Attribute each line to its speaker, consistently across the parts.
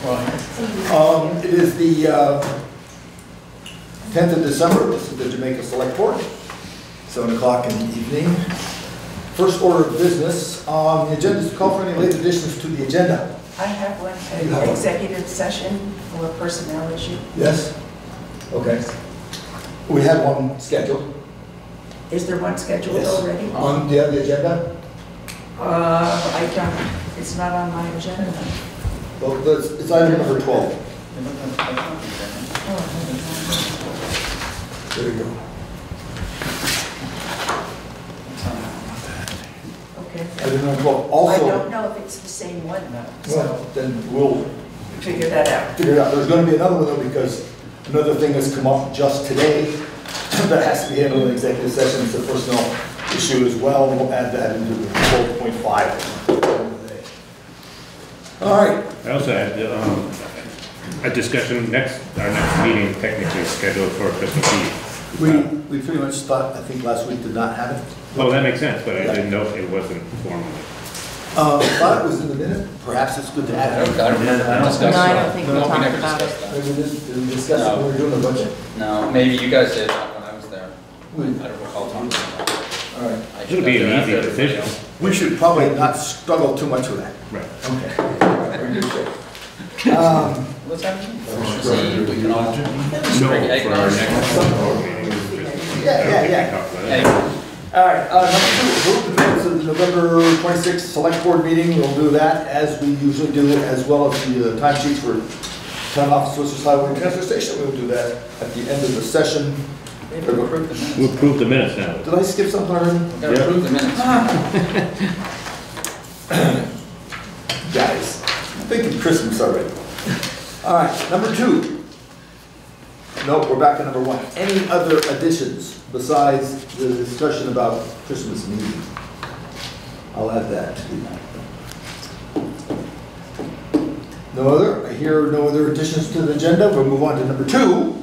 Speaker 1: It is the 10th of December. This is the Jamaica Selectboard, 7 o'clock in the evening. First order of business on the agenda is to call for any late additions to the agenda.
Speaker 2: I have one, an executive session for a personnel issue.
Speaker 1: Yes? Okay. We have one scheduled.
Speaker 2: Is there one scheduled already?
Speaker 1: Do you have the agenda?
Speaker 2: I don't. It's not on my agenda.
Speaker 1: Well, it's item number 12. There you go.
Speaker 2: Okay.
Speaker 1: Item number 12. Also,
Speaker 2: I don't know if it's the same one though.
Speaker 1: Well, then we'll
Speaker 2: figure that out.
Speaker 1: figure it out. There's going to be another one though, because another thing has come up just today that has to be handled in executive session. It's a personnel issue as well. We'll add that into 12.5. All right.
Speaker 3: I also had a discussion our next meeting technically is scheduled for Christmas Eve.
Speaker 1: We pretty much thought, I think last week did not have it.
Speaker 3: Well, that makes sense, but I didn't know it wasn't formally.
Speaker 1: I thought it was in the minute. Perhaps it's good to add it.
Speaker 4: I don't
Speaker 2: think we talked about it.
Speaker 1: Maybe we discussed it when we were doing the budget.
Speaker 4: No, maybe you guys did when I was there.
Speaker 1: We,
Speaker 4: I don't recall talking about it.
Speaker 1: all right.
Speaker 3: It'll be an easy decision.
Speaker 1: We should probably not struggle too much with that.
Speaker 3: Right.
Speaker 1: Okay. We're good shape.
Speaker 4: What's happening? Christmas Eve, we can all
Speaker 3: No, for our next board meeting.
Speaker 1: Yeah.
Speaker 4: Anyway.
Speaker 1: All right, number 2, approve the minutes of the November 26th Select Board meeting. We'll do that as we usually do, as well as the timesheets for Town Office, Solicitor's Highway, and Transfer Station. We'll do that at the end of the session.
Speaker 4: We'll approve the minutes.
Speaker 3: We'll approve the minutes now.
Speaker 1: Did I skip something already?
Speaker 4: We're gonna approve the minutes.
Speaker 1: Guys, I'm thinking Christmas already. All right, number 2. No, we're back to number 1. Any other additions besides the discussion about Christmas meeting? I'll add that to no other. I hear no other additions to the agenda. We'll move on to number 2.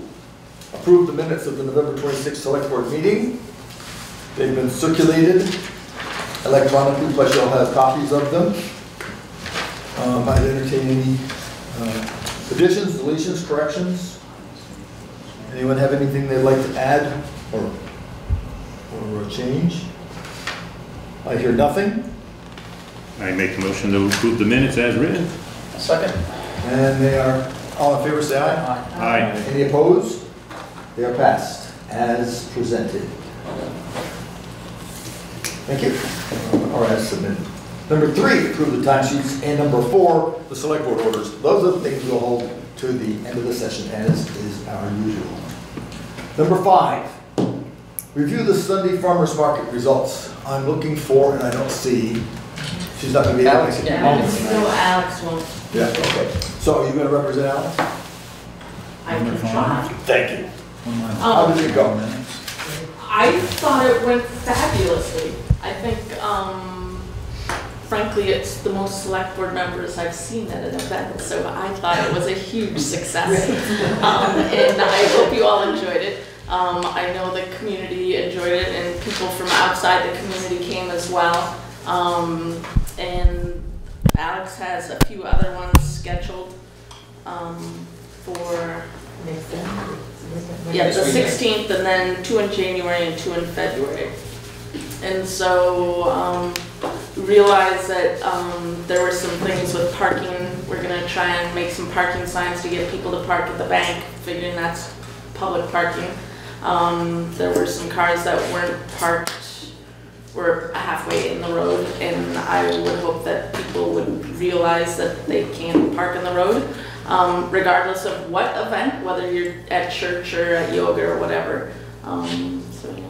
Speaker 1: Approve the minutes of the November 26th Select Board meeting. They've been circulated electronically, plus you'll have copies of them. I'd entertain any additions, deletions, corrections. Anyone have anything they'd like to add or change? I hear nothing.
Speaker 3: I make a motion to approve the minutes as written.
Speaker 4: Second.
Speaker 1: And they are, all in favor, say aye.
Speaker 3: Aye.
Speaker 1: Any opposed? They are passed as presented. Thank you. Or as submitted. Number 3, approve the timesheets. And number 4, the select board orders. Those are the things we'll hold to the end of the session as is our usual. Number 5, review the Sunday Farmers Market results. I'm looking for, and I don't see, she's not going to be Alex.
Speaker 4: Yeah.
Speaker 5: No, Alex won't.
Speaker 1: Yeah, okay. So are you going to represent Alex?
Speaker 5: I can try.
Speaker 1: Thank you. How did it go?
Speaker 5: I thought it went fabulously. I think, frankly, it's the most select board members I've seen at an event, so I thought it was a huge success. And I hope you all enjoyed it. I know the community enjoyed it, and people from outside the community came as well. And Alex has a few other ones scheduled for the 16th, and then 2 in January and 2 in February. And so realized that there were some things with parking. We're going to try and make some parking signs to get people to park at the bank, figuring that's public parking. There were some cars that weren't parked, were halfway in the road, and I would hope that people would realize that they can park in the road, regardless of what event, whether you're at church or at yoga or whatever. So yeah.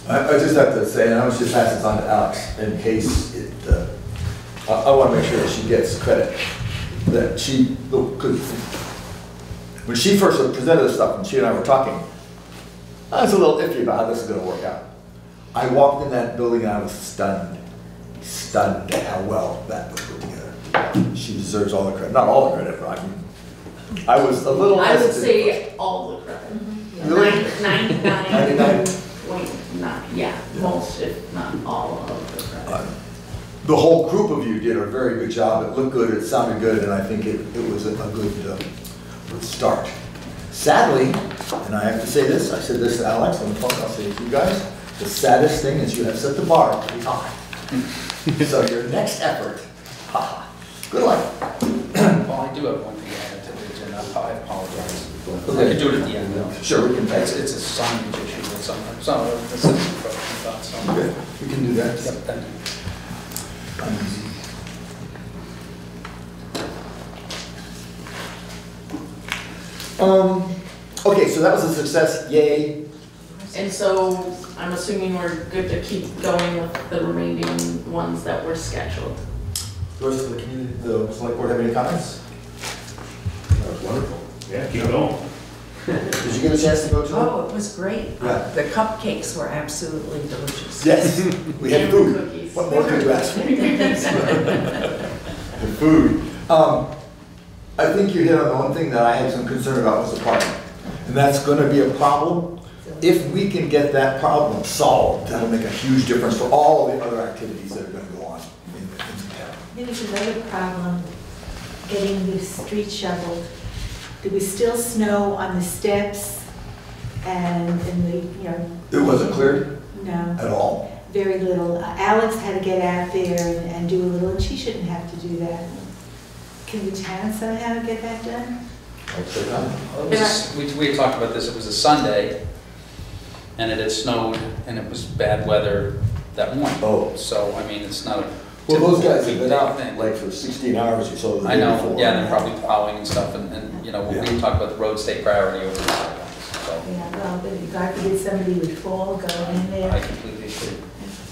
Speaker 1: I just have to say, and I was just pass this on to Alex in case it, I want to make sure that she gets credit. That she, when she first presented this stuff and she and I were talking, I was a little iffy about how this is going to work out. I walked in that building and I was stunned at how well that was put together. She deserves all the credit. Not all the credit, but I was a little
Speaker 5: I would
Speaker 1: hesitant.
Speaker 5: say all the credit.
Speaker 1: Really?
Speaker 5: 99.9, yeah, most if not all of the credit.
Speaker 1: the whole group of you did a very good job. It looked good, it sounded good, and I think it was a good start. Sadly, and I have to say this, I said this to Alex on the phone, I'll say it to you guys, the saddest thing is you have set the bar pretty high. So your next effort, haha, good luck.
Speaker 4: Well, I do have one thing to add to the agenda. I apologize. I can do it at the end, though.
Speaker 1: Sure, we can
Speaker 4: It's a signage issue with some the citizen thoughts. So.
Speaker 1: Okay, we can do that.
Speaker 4: Yep, thank you.
Speaker 1: Okay, so that was a success, yay.
Speaker 5: And so I'm assuming we're good to keep going with the remaining ones that were scheduled.
Speaker 1: The rest of the community, the select board have any comments?
Speaker 3: That was wonderful. Yeah, keep going.
Speaker 1: Did you get a chance to go to them?
Speaker 2: Oh, it was great.
Speaker 1: Yeah.
Speaker 2: The cupcakes were absolutely delicious.
Speaker 1: Yes, we had
Speaker 5: And
Speaker 1: food.
Speaker 5: cookies.
Speaker 1: What more could you ask for? The food. I think you hit on the one thing that I had some concern about was the parking. And that's gonna be a problem. If we can get that problem solved, that'll make a huge difference for all the other activities that are gonna go on in town.
Speaker 6: There was another problem, getting the street shoveled. There was still snow on the steps and in the,
Speaker 1: It wasn't cleared
Speaker 6: no,
Speaker 1: at all.
Speaker 6: very little. Alex had to get out there and do a little, and she shouldn't have to do that. Can the town somehow get that done?
Speaker 1: I'd say that.
Speaker 4: Well, we had talked about this. It was a Sunday, and it had snowed, and it was bad weather that morning.
Speaker 1: Oh.
Speaker 4: So, I mean, it's not a
Speaker 1: Well, those guys have
Speaker 4: typical
Speaker 1: been out
Speaker 4: thing.
Speaker 1: like for 16 hours or so the
Speaker 4: I
Speaker 1: day
Speaker 4: know,
Speaker 1: before.
Speaker 4: yeah, they're probably plowing and stuff, and we
Speaker 1: Yeah.
Speaker 4: talked about the road state priority over the sidewalks, so
Speaker 6: Yeah, well, but God forbid somebody would fall going in
Speaker 4: I
Speaker 6: there.
Speaker 4: completely agree.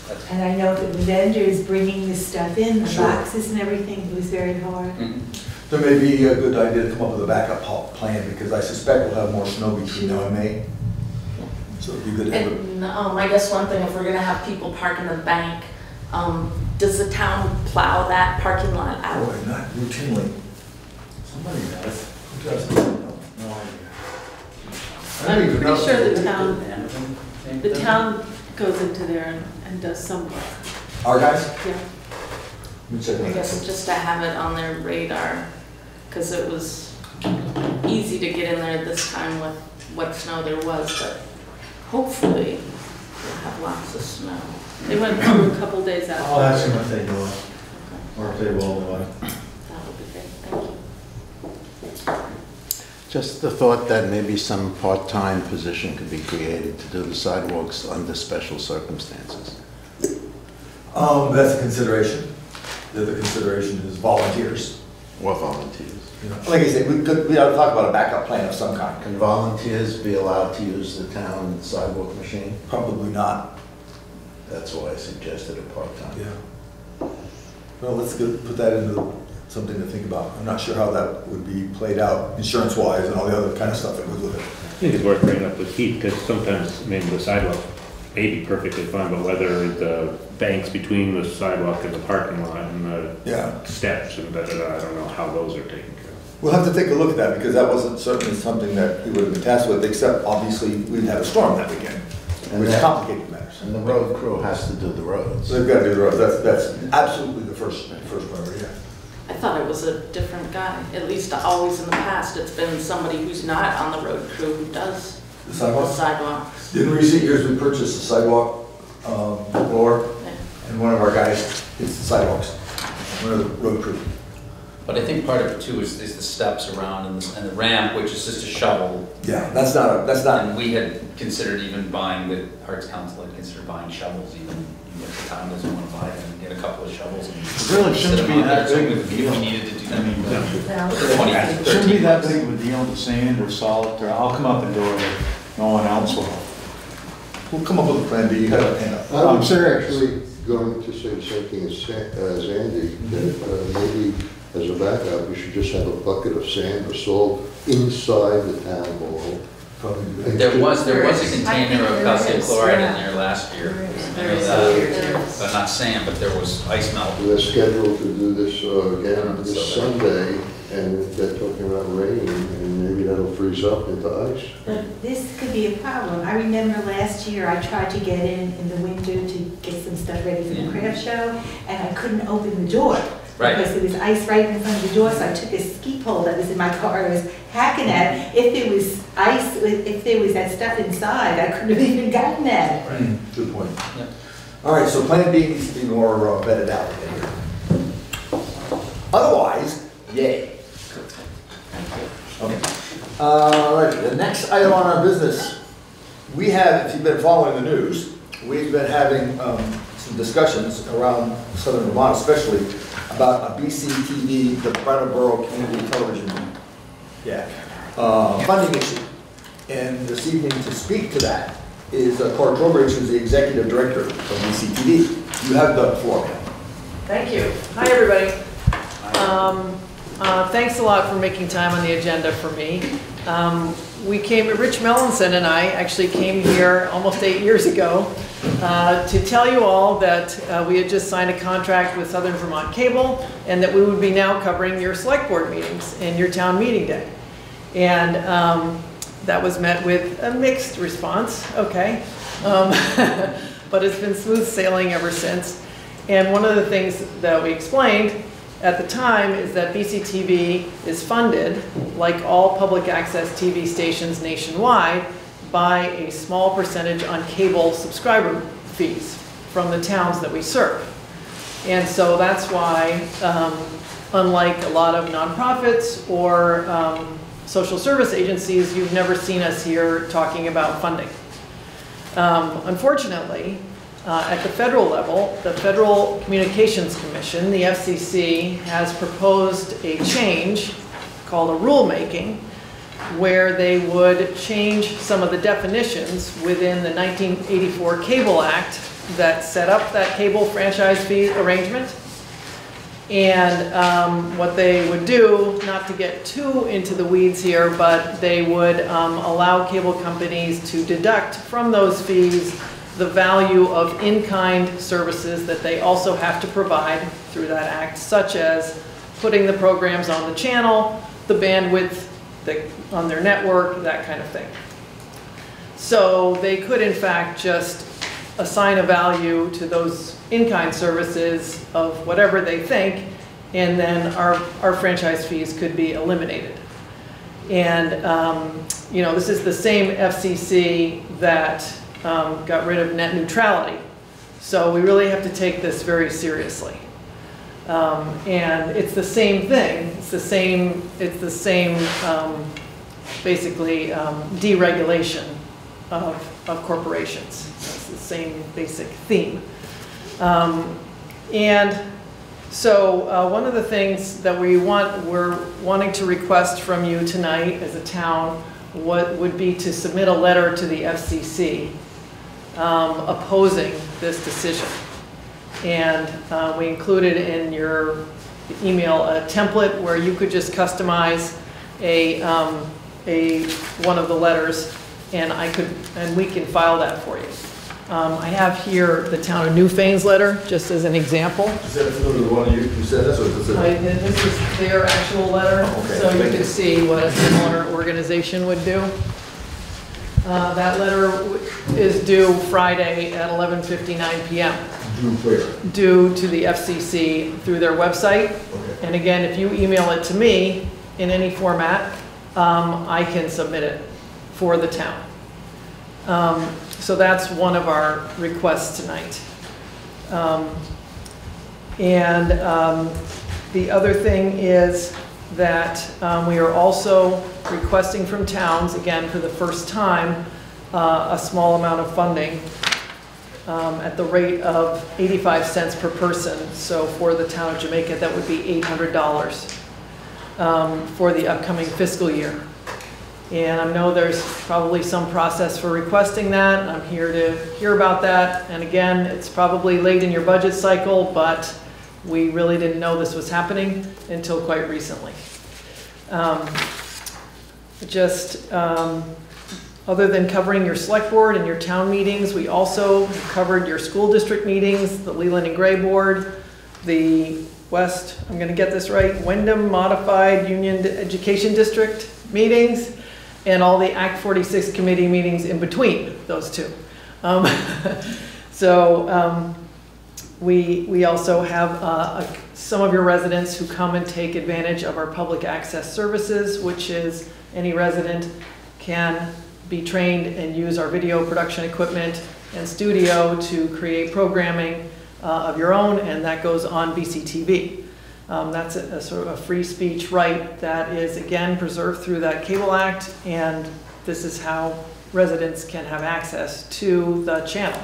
Speaker 4: That's-
Speaker 6: And I know that the vendors bringing this stuff in, the
Speaker 1: Sure.
Speaker 6: boxes and everything, it was very hard.
Speaker 4: Mhm.
Speaker 1: There may be a good idea to come up with a backup plan because I suspect we'll have more snow between now and May. So it'd be good to have a
Speaker 5: And I guess one thing, if we're gonna have people park in the bank, does the town plow that parking lot out?
Speaker 1: boy, not routinely. Somebody does. Who does? No idea. I don't even
Speaker 7: I'm
Speaker 1: know.
Speaker 7: pretty sure the
Speaker 4: Yeah.
Speaker 7: town goes into there and does some work.
Speaker 1: Our guys?
Speaker 7: Yeah.
Speaker 1: Let me check
Speaker 5: I
Speaker 1: that.
Speaker 5: guess just to have it on their radar, because it was easy to get in there this time with what snow there was, but hopefully we'll have lots of snow.
Speaker 7: They went through a couple days after.
Speaker 8: I'll ask them if they know it,
Speaker 5: Okay,
Speaker 8: or if they will know it.
Speaker 5: that would be great, thank you.
Speaker 9: Just the thought that maybe some part-time position could be created to do the sidewalks under special circumstances.
Speaker 1: That's a consideration. The other consideration is volunteers.
Speaker 9: Or volunteers.
Speaker 1: You know, like I said, we ought to talk about a backup plan of some kind.
Speaker 9: Can volunteers be allowed to use the town sidewalk machine?
Speaker 1: Probably not.
Speaker 9: That's why I suggested a part-time.
Speaker 1: Yeah. Well, let's put that into something to think about. I'm not sure how that would be played out insurance-wise and all the other kind of stuff that goes with it.
Speaker 3: I think it's worth bringing up with Keith, because sometimes maybe the sidewalk may be perfectly fine, but whether the banks between the sidewalk and the parking lot and the
Speaker 1: Yeah.
Speaker 3: steps and I don't know how those are taken care of.
Speaker 1: We'll have to take a look at that because that wasn't certainly something that he would have been tasked with, except obviously we'd had a storm that weekend,
Speaker 9: And
Speaker 1: which
Speaker 9: that-
Speaker 1: complicated matters.
Speaker 9: And the road crew has to do the roads.
Speaker 1: So they've got to do the roads. That's absolutely the first priority, yeah.
Speaker 5: I thought it was a different guy, at least always in the past, it's been somebody who's not on the road crew who does
Speaker 1: The
Speaker 5: the
Speaker 1: sidewalks?
Speaker 5: sidewalks.
Speaker 1: In recent years, we purchased a sidewalk blower,
Speaker 5: Yeah.
Speaker 1: and one of our guys hits the sidewalks, one of the road crew.
Speaker 4: But I think part of it too is the steps around and the ramp, which is just a shovel.
Speaker 1: Yeah, that's not,
Speaker 4: And we had considered even buying, the Arts Council had considered buying shovels even if the town doesn't want to buy them, get a couple of shovels. And
Speaker 8: It really shouldn't
Speaker 4: sit them
Speaker 8: be
Speaker 4: out
Speaker 8: that
Speaker 4: there. So
Speaker 8: big of a
Speaker 4: if
Speaker 8: deal.
Speaker 4: we needed to do that.
Speaker 8: I mean,
Speaker 4: For 20,
Speaker 8: it shouldn't be
Speaker 4: 13
Speaker 8: that
Speaker 4: bucks.
Speaker 8: big of a deal to sand or salt, or I'll come out the door if no one else will.
Speaker 1: We'll come up with a plan, but you have a pen up.
Speaker 8: I'm
Speaker 10: I'm
Speaker 8: serious.
Speaker 10: actually going to say the same thing as Andy, that maybe as a backup, we should just have a bucket of sand or salt inside the town hall.
Speaker 1: Probably do that.
Speaker 4: There was a
Speaker 2: I
Speaker 4: container
Speaker 2: think
Speaker 4: of
Speaker 2: there
Speaker 4: calcium
Speaker 2: is,
Speaker 4: chloride in
Speaker 2: yeah.
Speaker 4: there last year.
Speaker 2: There is.
Speaker 4: Not sand, but there was ice melt.
Speaker 10: We're scheduled to do this again this
Speaker 4: So
Speaker 10: Sunday, and they're talking about rain, and maybe that'll freeze up into ice.
Speaker 6: But this could be a problem. I remember last year I tried to get in the winter to get some stuff ready for the craft show, and I couldn't open the door.
Speaker 4: Right.
Speaker 6: Because there was ice right in front of the door, so I took a ski pole that was in my car, I was hacking at it. If there was ice, if there was that stuff inside, I couldn't have even gotten at it.
Speaker 4: Right.
Speaker 1: Good point.
Speaker 4: Yeah.
Speaker 1: All right, so Plan B needs to be more vetted out in here. Otherwise, yay. Okay. All right, the next item on our business, we have, if you've been following the news, we've been having some discussions around Southern Vermont especially about a BCTV, the Brattleboro Community Television funding issue. And this evening to speak to that is Trowbridge, who's the Executive Director of BCTV. You have the floor, ma'am.
Speaker 11: Thank you. Hi, everybody. Thanks a lot for making time on the agenda for me. Rich Melanson and I actually came here almost 8 years ago to tell you all that we had just signed a contract with Southern Vermont Cable and that we would be now covering your select board meetings and your town meeting day. And that was met with a mixed response, okay. But it's been smooth sailing ever since. And one of the things that we explained at the time is that BCTV is funded, like all public access TV stations nationwide, by a small percentage on cable subscriber fees from the towns that we serve. And so that's why, unlike a lot of nonprofits or social service agencies, you've never seen us here talking about funding. Unfortunately, at the federal level, the Federal Communications Commission, the FCC, has proposed a change called a rulemaking where they would change some of the definitions within the 1984 Cable Act that set up that cable franchise fee arrangement. And what they would do, not to get too into the weeds here, but they would allow cable companies to deduct from those fees the value of in-kind services that they also have to provide through that act, such as putting the programs on the channel, the bandwidth on their network, that kind of thing. So they could in fact just assign a value to those in-kind services of whatever they think, and then our franchise fees could be eliminated. And you know, this is the same FCC that got rid of net neutrality. So we really have to take this very seriously. And it's the same thing. It's the same basically deregulation of corporations. It's the same basic theme. And so one of the things that we're wanting to request from you tonight as a town would be to submit a letter to the FCC opposing this decision. And we included in your email a template where you could just customize one of the letters, and we can file that for you. I have here the town of Newfane's letter, just as an example.
Speaker 1: Is that the one you said this, or is it?
Speaker 11: This is their actual letter,
Speaker 1: okay,
Speaker 11: so you can see what a similar organization would do. That letter is due Friday at 11:59 p.m.
Speaker 1: Due where?
Speaker 11: Due to the FCC through their website.
Speaker 1: Okay.
Speaker 11: And again, if you email it to me in any format, I can submit it for the town. So that's one of our requests tonight. The other thing is that we are also requesting from towns, again for the first time, a small amount of funding at the rate of 85 cents per person. So for the town of Jamaica, that would be $800 for the upcoming fiscal year. And I know there's probably some process for requesting that, and I'm here to hear about that. And again, it's probably late in your budget cycle, but we really didn't know this was happening until quite recently. Other than covering your select board and your town meetings, we also covered your school district meetings, the Leland and Gray board, the West, I'm gonna get this right, Wyndham Modified Union Education District meetings, and all the Act 46 committee meetings in between those two. We also have some of your residents who come and take advantage of our public access services, which is any resident can be trained and use our video production equipment and studio to create programming of your own, and that goes on BCTV. That's a sort of a free speech right that is, again, preserved through that Cable Act, and this is how residents can have access to the channel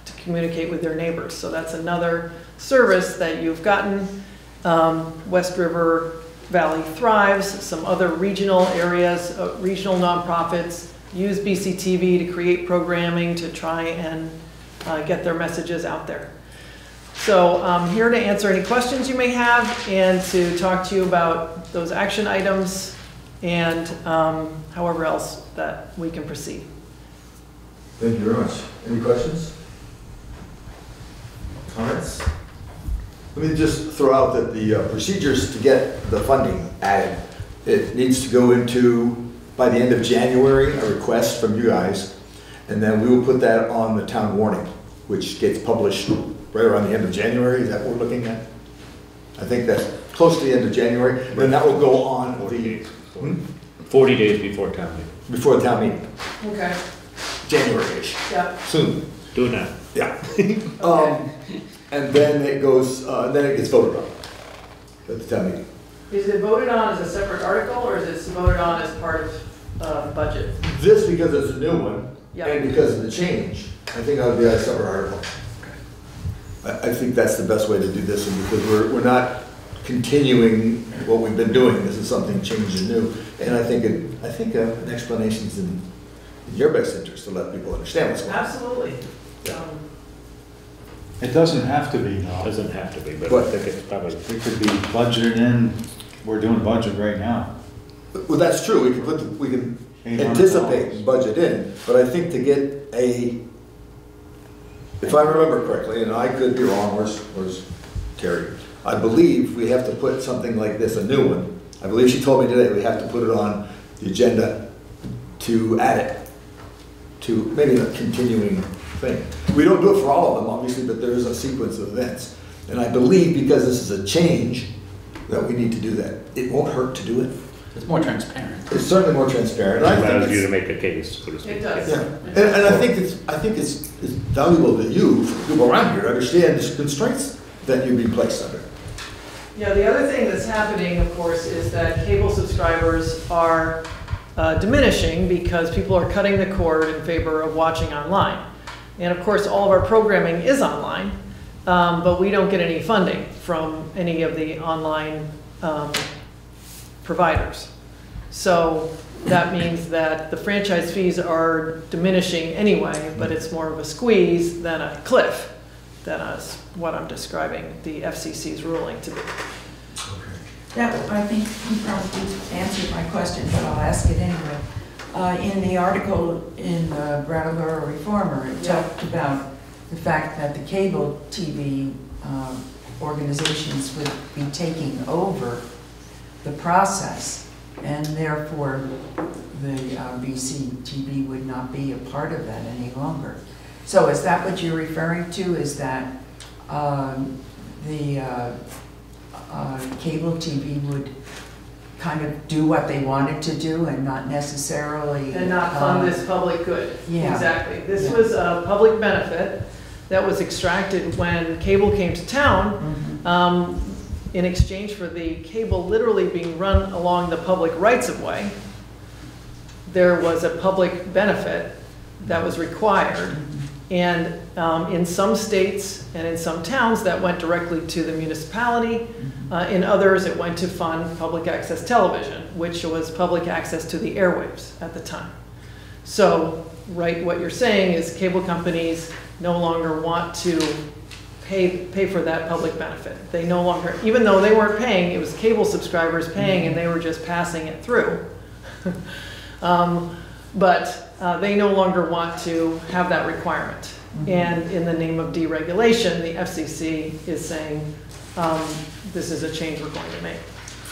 Speaker 11: to communicate with their neighbors. So that's another service that you've gotten. West River Valley Thrives, some other regional areas, regional nonprofits use BCTV to create programming to try and get their messages out there. So I'm here to answer any questions you may have and to talk to you about those action items and however else that we can proceed.
Speaker 1: Thank you very much. Any questions? Comments? Let me just throw out that the procedures to get the funding added, it needs to go into, by the end of January, a request from you guys, and then we will put that on the town warning, which gets published right around the end of January. Is that what we're looking at? I think that's close to the end of January. Then that will go on
Speaker 3: 40 days. 40 days before town meeting.
Speaker 1: Before the town meeting.
Speaker 11: Okay.
Speaker 1: January-ish.
Speaker 11: Yep.
Speaker 1: Soon.
Speaker 3: Do it now.
Speaker 1: Yeah. And then it goes, then it gets voted on at the town meeting.
Speaker 11: Is it voted on as a separate article, or is it voted on as part of budget?
Speaker 1: This, because it's a new one,
Speaker 11: Yep.
Speaker 1: and because of the change, I think that would be a separate article. I think that's the best way to do this, and because we're not continuing what we've been doing. This is something changed and new, and I think an explanation is in your best interest to let people understand what's going on.
Speaker 11: Absolutely.
Speaker 8: It doesn't have to be, no.
Speaker 3: Doesn't have to be, but
Speaker 1: What?
Speaker 3: I think it's probably.
Speaker 8: It could be budgeted in, we're doing budget right now.
Speaker 1: Well, that's true. We can anticipate and budget in, but I think to get if I remember correctly, and I could be wrong, where's Terry? I believe we have to put something like this, a new one. I believe she told me today we have to put it on the agenda to add it to maybe a continuing thing. We don't do it for all of them, obviously, but there is a sequence of events. And I believe because this is a change that we need to do that. It won't hurt to do it.
Speaker 4: It's more transparent.
Speaker 1: It's certainly more transparent.
Speaker 3: It
Speaker 1: I think
Speaker 3: allows you
Speaker 1: it's-
Speaker 3: to make a case, so to speak.
Speaker 11: It does.
Speaker 1: Yeah, and I think it's valuable that you, people around here, understand the constraints that you're being placed under.
Speaker 11: Yeah, the other thing that's happening, of course, is that cable subscribers are diminishing because people are cutting the cord in favor of watching online. And of course, all of our programming is online, but we don't get any funding from any of the online providers. So that means that the franchise fees are diminishing anyway, but it's more of a squeeze than a cliff, than what I'm describing the FCC's ruling to be.
Speaker 2: That, I think you probably answered my question, but I'll ask it anyway. In the article in the Brattleboro Reformer, it talked about the fact that the cable TV organizations would be taking over the process, and therefore the BCTV would not be a part of that any longer. So is that what you're referring to? Is that the cable TV would kind of do what they wanted to do and not necessarily...
Speaker 11: And not fund this public good.
Speaker 2: Yeah.
Speaker 11: Exactly. This was a public benefit that was extracted when cable came to town, in exchange for the cable literally being run along the public rights-of-way. There was a public benefit that was required. And in some states and in some towns, that went directly to the municipality. In others, it went to fund public access television, which was public access to the airwaves at the time. So, right, what you're saying is cable companies no longer want to pay for that public benefit. They no longer, even though they weren't paying, it was cable subscribers paying and they were just passing it through. But they no longer want to have that requirement. And in the name of deregulation, the FCC is saying, this is a change we're going to make.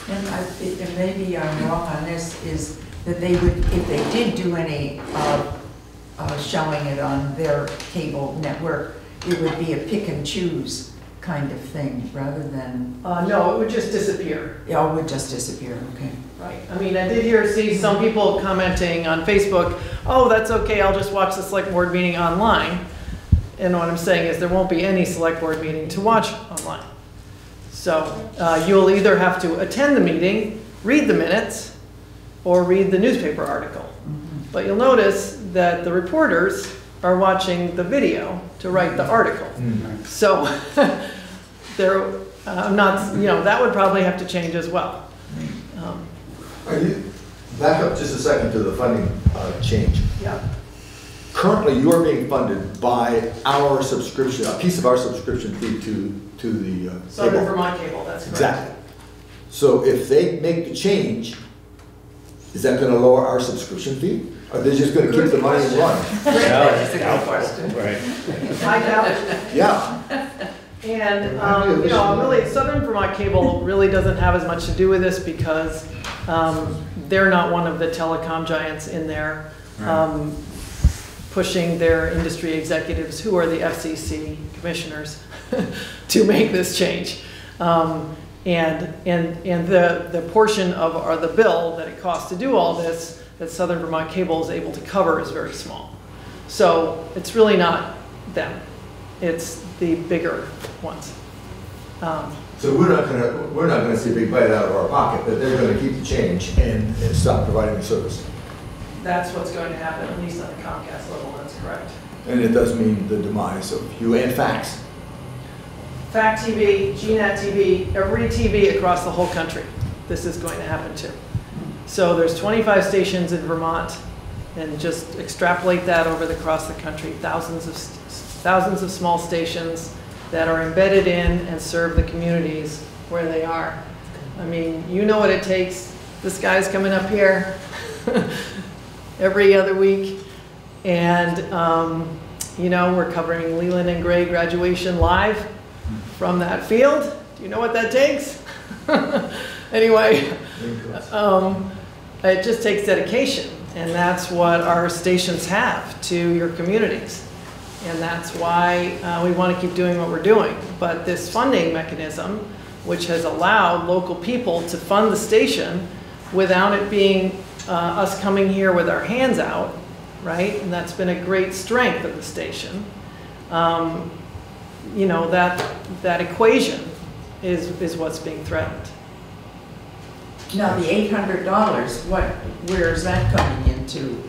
Speaker 2: And maybe I'm wrong on this, is that they would, if they did do any showing it on their cable network, it would be a pick and choose kind of thing, rather than,
Speaker 11: No, it would just disappear.
Speaker 2: yeah, it would just disappear, okay.
Speaker 11: Right. I mean, I did see some people commenting on Facebook, oh, that's okay, I'll just watch the select board meeting online. And what I'm saying is there won't be any select board meeting to watch online. So you'll either have to attend the meeting, read the minutes, or read the newspaper article. But you'll notice that the reporters are watching the video to write the article. So not, that would probably have to change as well.
Speaker 1: Back up just a second to the funding change.
Speaker 11: Yeah.
Speaker 1: Currently, you are being funded by our subscription, a piece of our subscription fee to the
Speaker 11: Southern
Speaker 1: cable.
Speaker 11: Vermont Cable, that's correct.
Speaker 1: Exactly. So if they make the change, is that going to lower our subscription fee? Are they just going to keep the money and run?
Speaker 2: That's a good question.
Speaker 3: Right.
Speaker 11: I doubt it.
Speaker 1: Yeah.
Speaker 11: And, really, Southern Vermont Cable really doesn't have as much to do with this because they're not one of the telecom giants in there pushing their industry executives, who are the FCC commissioners, to make this change. And the portion of the bill that it costs to do all this that Southern Vermont Cable is able to cover is very small. So it's really not them. It's the bigger ones.
Speaker 1: So we're not gonna see a big bite out of our pocket, but they're gonna keep the change and stop providing the service.
Speaker 11: That's what's going to happen, at least on the Comcast level, that's correct.
Speaker 1: And it does mean the demise of you and fax.
Speaker 11: Fact TV, GNAT TV, every TV across the whole country, this is going to happen to. So there's 25 stations in Vermont, and just extrapolate that across the country, thousands of small stations that are embedded in and serve the communities where they are. I mean, you know what it takes. This guy's coming up here every other week, and we're covering Leland and Gray graduation live from that field. Do you know what that takes? Anyway, it just takes dedication, and that's what our stations have to your communities. And that's why we want to keep doing what we're doing. But this funding mechanism, which has allowed local people to fund the station without it being us coming here with our hands out, right? And that's been a great strength of the station. That equation is what's being threatened.
Speaker 2: Now, the $800, where is that coming into?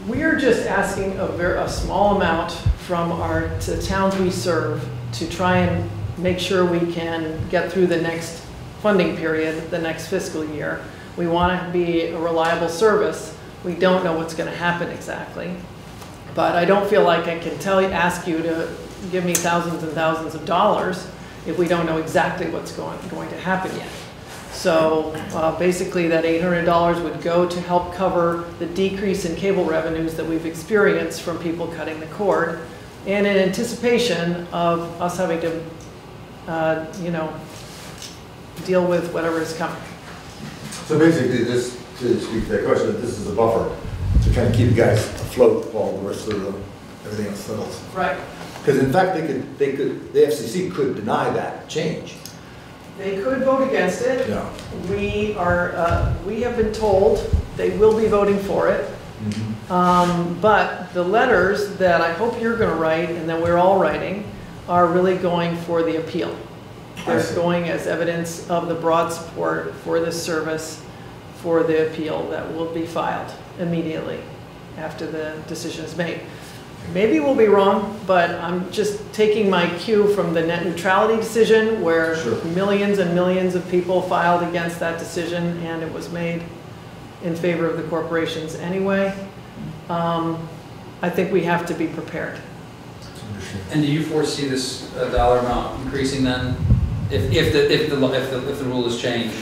Speaker 11: We're just asking a small amount from the towns we serve to try and make sure we can get through the next funding period, the next fiscal year. We want to be a reliable service. We don't know what's going to happen exactly. But I don't feel like I can ask you to give me thousands and thousands of dollars if we don't know exactly what's going to happen yet. So basically that $800 would go to help cover the decrease in cable revenues that we've experienced from people cutting the cord, and in anticipation of us having to, deal with whatever is coming.
Speaker 1: So basically, this, to speak to that question, this is a buffer to kind of keep you guys afloat while the rest of everything else settles.
Speaker 11: Right.
Speaker 1: Because in fact, the FCC could deny that change.
Speaker 11: They could vote against it.
Speaker 1: Yeah.
Speaker 11: We have been told they will be voting for it. But the letters that I hope you're going to write and that we're all writing are really going for the appeal. They're going as evidence of the broad support for this service for the appeal that will be filed immediately after the decision is made. Maybe we'll be wrong, but I'm just taking my cue from the net neutrality decision where millions and millions of people filed against that decision and it was made in favor of the corporations anyway. I think we have to be prepared.
Speaker 4: And do you foresee this dollar amount increasing then, if the rule is changed?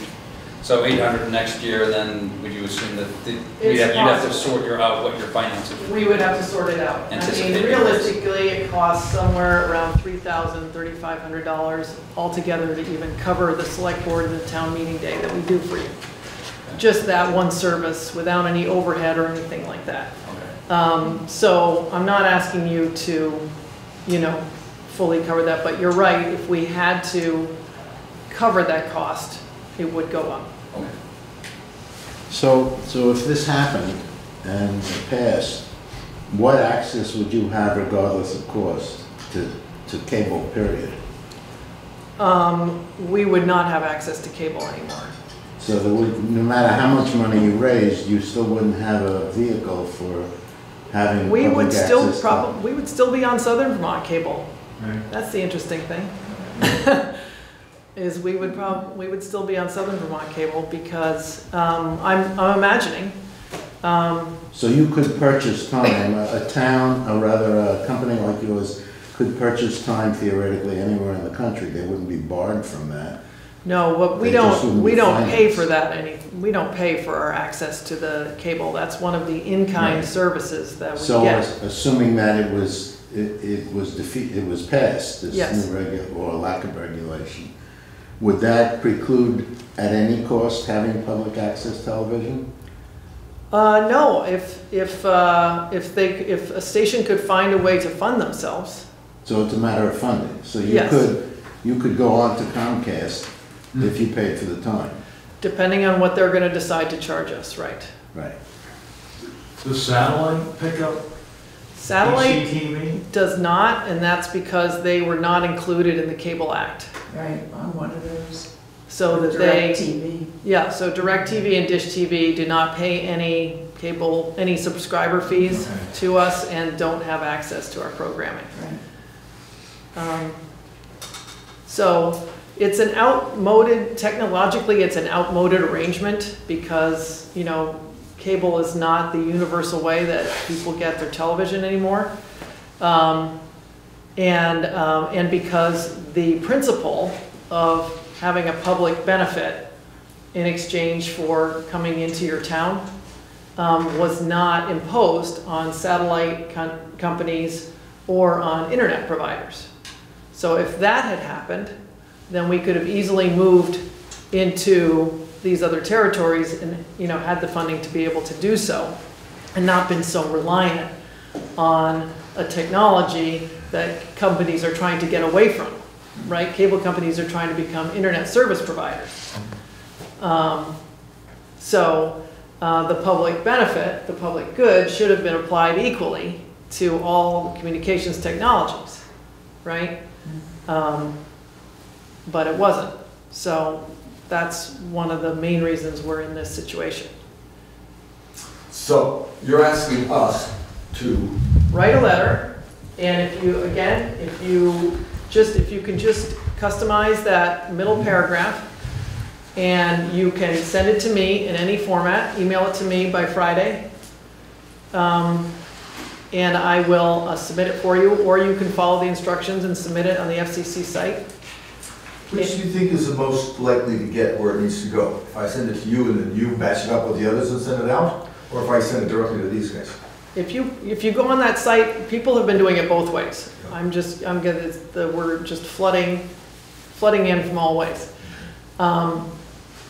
Speaker 4: So 800 next year, then would you assume that you'd
Speaker 11: It's
Speaker 4: have to
Speaker 11: possible.
Speaker 4: sort out what your finances would be?
Speaker 11: We would have to sort it out. I mean,
Speaker 4: Anticipated.
Speaker 11: realistically, it costs somewhere around $3,000, $3,500 altogether to even cover the select board and the town meeting day that we do for you. Just that one service without any overhead or anything like that.
Speaker 4: Okay.
Speaker 11: So I'm not asking you to, you know, fully cover that, but you're right, if we had to cover that cost, it would go up.
Speaker 4: Okay.
Speaker 9: So if this happened and it passed, what access would you have regardless of cost to cable, period?
Speaker 11: We would not have access to cable anymore.
Speaker 9: So there would, no matter how much money you raised, you still wouldn't have a vehicle for having
Speaker 11: We
Speaker 9: public
Speaker 11: would still
Speaker 9: access.
Speaker 11: we would still be on Southern Vermont cable.
Speaker 8: Right.
Speaker 11: That's the interesting thing. Is we would still be on Southern Vermont cable because I'm imagining.
Speaker 9: So you could purchase time, a town, or rather a company like yours could purchase time theoretically anywhere in the country. They wouldn't be barred from that.
Speaker 11: No, but we
Speaker 9: They just
Speaker 11: don't
Speaker 9: wouldn't be
Speaker 11: pay
Speaker 9: financed.
Speaker 11: for that we don't pay for our access to the cable. That's one of the in-kind
Speaker 9: Right.
Speaker 11: services that we
Speaker 9: So
Speaker 11: get.
Speaker 9: assuming that it was passed, this
Speaker 11: Yes.
Speaker 9: new or lack of regulation, would that preclude at any cost having public access television?
Speaker 11: No, if a station could find a way to fund themselves,
Speaker 9: So it's a matter of funding. So
Speaker 11: Yes.
Speaker 9: you could go on to Comcast if you paid for the time.
Speaker 11: depending on what they're gonna decide to charge us, right?
Speaker 9: Right.
Speaker 8: Does satellite pick up
Speaker 11: Satellite
Speaker 8: BCTV?
Speaker 11: does not, and that's because they were not included in the Cable Act.
Speaker 2: Right, on one of those.
Speaker 11: So that they,
Speaker 2: DirecTV.
Speaker 11: yeah, so DirecTV and Dish TV do not pay any any subscriber fees
Speaker 8: Okay.
Speaker 11: to us and don't have access to our programming.
Speaker 2: Right.
Speaker 11: So it's an technologically it's an outmoded arrangement because, you know, cable is not the universal way that people get their television anymore. And because the principle of having a public benefit in exchange for coming into your town was not imposed on satellite companies or on internet providers. So if that had happened, then we could have easily moved into these other territories and, you know, had the funding to be able to do so and not been so reliant on a technology that companies are trying to get away from, right? Cable companies are trying to become internet service providers. The public benefit, the public good, should have been applied equally to all communications technologies, right? But it wasn't. So that's one of the main reasons we're in this situation.
Speaker 1: So you're asking us to,
Speaker 11: Write a letter, and if you can just customize that middle paragraph, and you can send it to me in any format, email it to me by Friday, and I will submit it for you, or you can follow the instructions and submit it on the FCC site.
Speaker 1: which do you think is the most likely to get where it needs to go? If I send it to you and then you batch it up with the others and send it out? Or if I send it directly to these guys?
Speaker 11: If you go on that site, people have been doing it both ways. We're just flooding in from all ways. But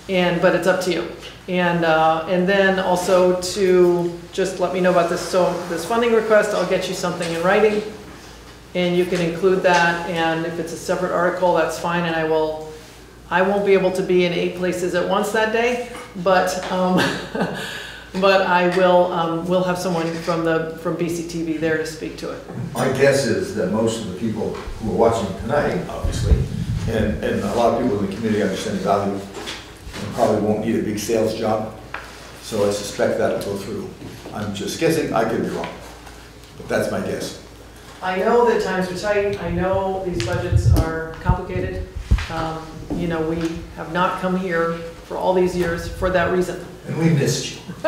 Speaker 11: it's up to you. And then also to just let me know about this. So this funding request, I'll get you something in writing, and you can include that. And if it's a separate article, that's fine. And I won't be able to be in 8 places at once that day, but I will have someone from BCTV there to speak to it.
Speaker 1: My guess is that most of the people who are watching tonight, obviously, and a lot of people in the community understand the value, and probably won't need a big sales job. So I suspect that'll go through. I'm just guessing, I could be wrong, but that's my guess.
Speaker 11: I know that times are tight. I know these budgets are complicated. You know, we have not come here for all these years for that reason.
Speaker 1: And we missed you. Do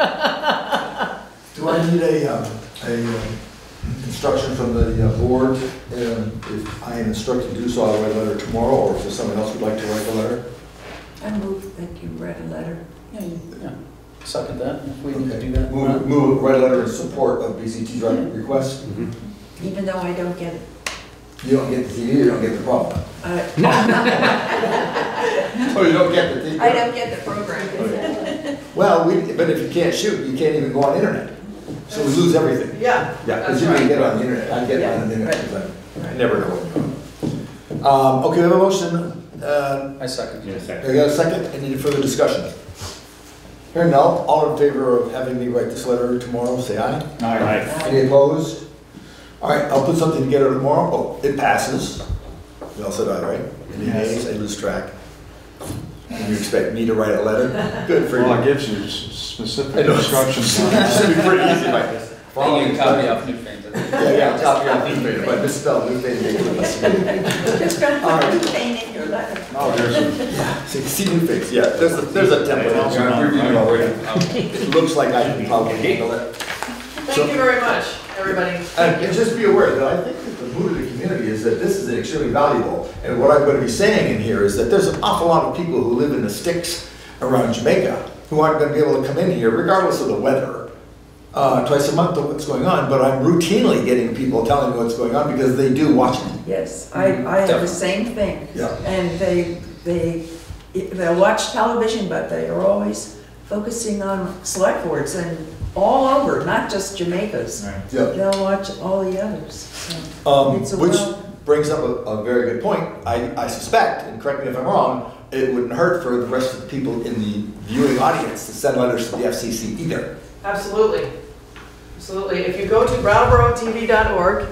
Speaker 1: I need a instruction from the board? If I am instructed to do so, I'll write a letter tomorrow, or if there's someone else who'd like to write the letter?
Speaker 2: I move that you read a letter.
Speaker 4: Yeah. Second that, if we need to do that.
Speaker 1: Move, write a letter in support of BCT's request.
Speaker 2: Even though I don't get it.
Speaker 1: You don't get the TV, you don't get the problem. Oh, you don't get the TV?
Speaker 2: I don't get the program.
Speaker 1: Well, but if you can't shoot, you can't even go on the internet. So we lose everything.
Speaker 11: Yeah.
Speaker 1: Yeah, because you can get on the internet. I get on the internet because I never know what's going on. Okay, we have a motion.
Speaker 4: I second.
Speaker 3: Yeah,
Speaker 1: I
Speaker 3: second.
Speaker 1: got a second. Any further discussion? Hearing none, all in favor of having me write this letter tomorrow, say aye.
Speaker 3: Aye.
Speaker 1: Any opposed? All right, I'll put something together tomorrow. Oh, it passes. We all said aye, right? Any nays? I lose track. And you expect me to write a letter? Good for you.
Speaker 8: Well, it gives you specific
Speaker 1: I know.
Speaker 8: instructions on
Speaker 1: It should be pretty easy, Mike.
Speaker 4: Following a copy off Newfan's.
Speaker 1: Yeah, copy off Newfan's, but misspelled Newfan's.
Speaker 2: Just don't put anything in your letter.
Speaker 8: Oh, there's a,
Speaker 1: See Newfan's, yeah, there's a template.
Speaker 4: Yeah, I'm reviewing already.
Speaker 1: It looks like I can probably handle it.
Speaker 11: Thank you very much, everybody.
Speaker 1: And just be aware that I think that the mood of the community is that this is extremely valuable. And what I'm going to be saying in here is that there's an awful lot of people who live in the sticks around Jamaica who aren't going to be able to come in here regardless of the weather. Twice a month of what's going on, but I'm routinely getting people telling me what's going on because they do watch me.
Speaker 2: Yes, I have the same thing.
Speaker 1: Yeah.
Speaker 2: And they'll watch television, but they are always focusing on select boards and all over, not just Jamaica's.
Speaker 1: Yeah.
Speaker 2: They'll watch all the others. So it's a
Speaker 1: Which
Speaker 2: well-
Speaker 1: brings up a very good point. I suspect, and correct me if I'm wrong, it wouldn't hurt for the rest of the people in the viewing audience to send letters to the FCC either.
Speaker 11: Absolutely. Absolutely. If you go to brattleboro.tv.org,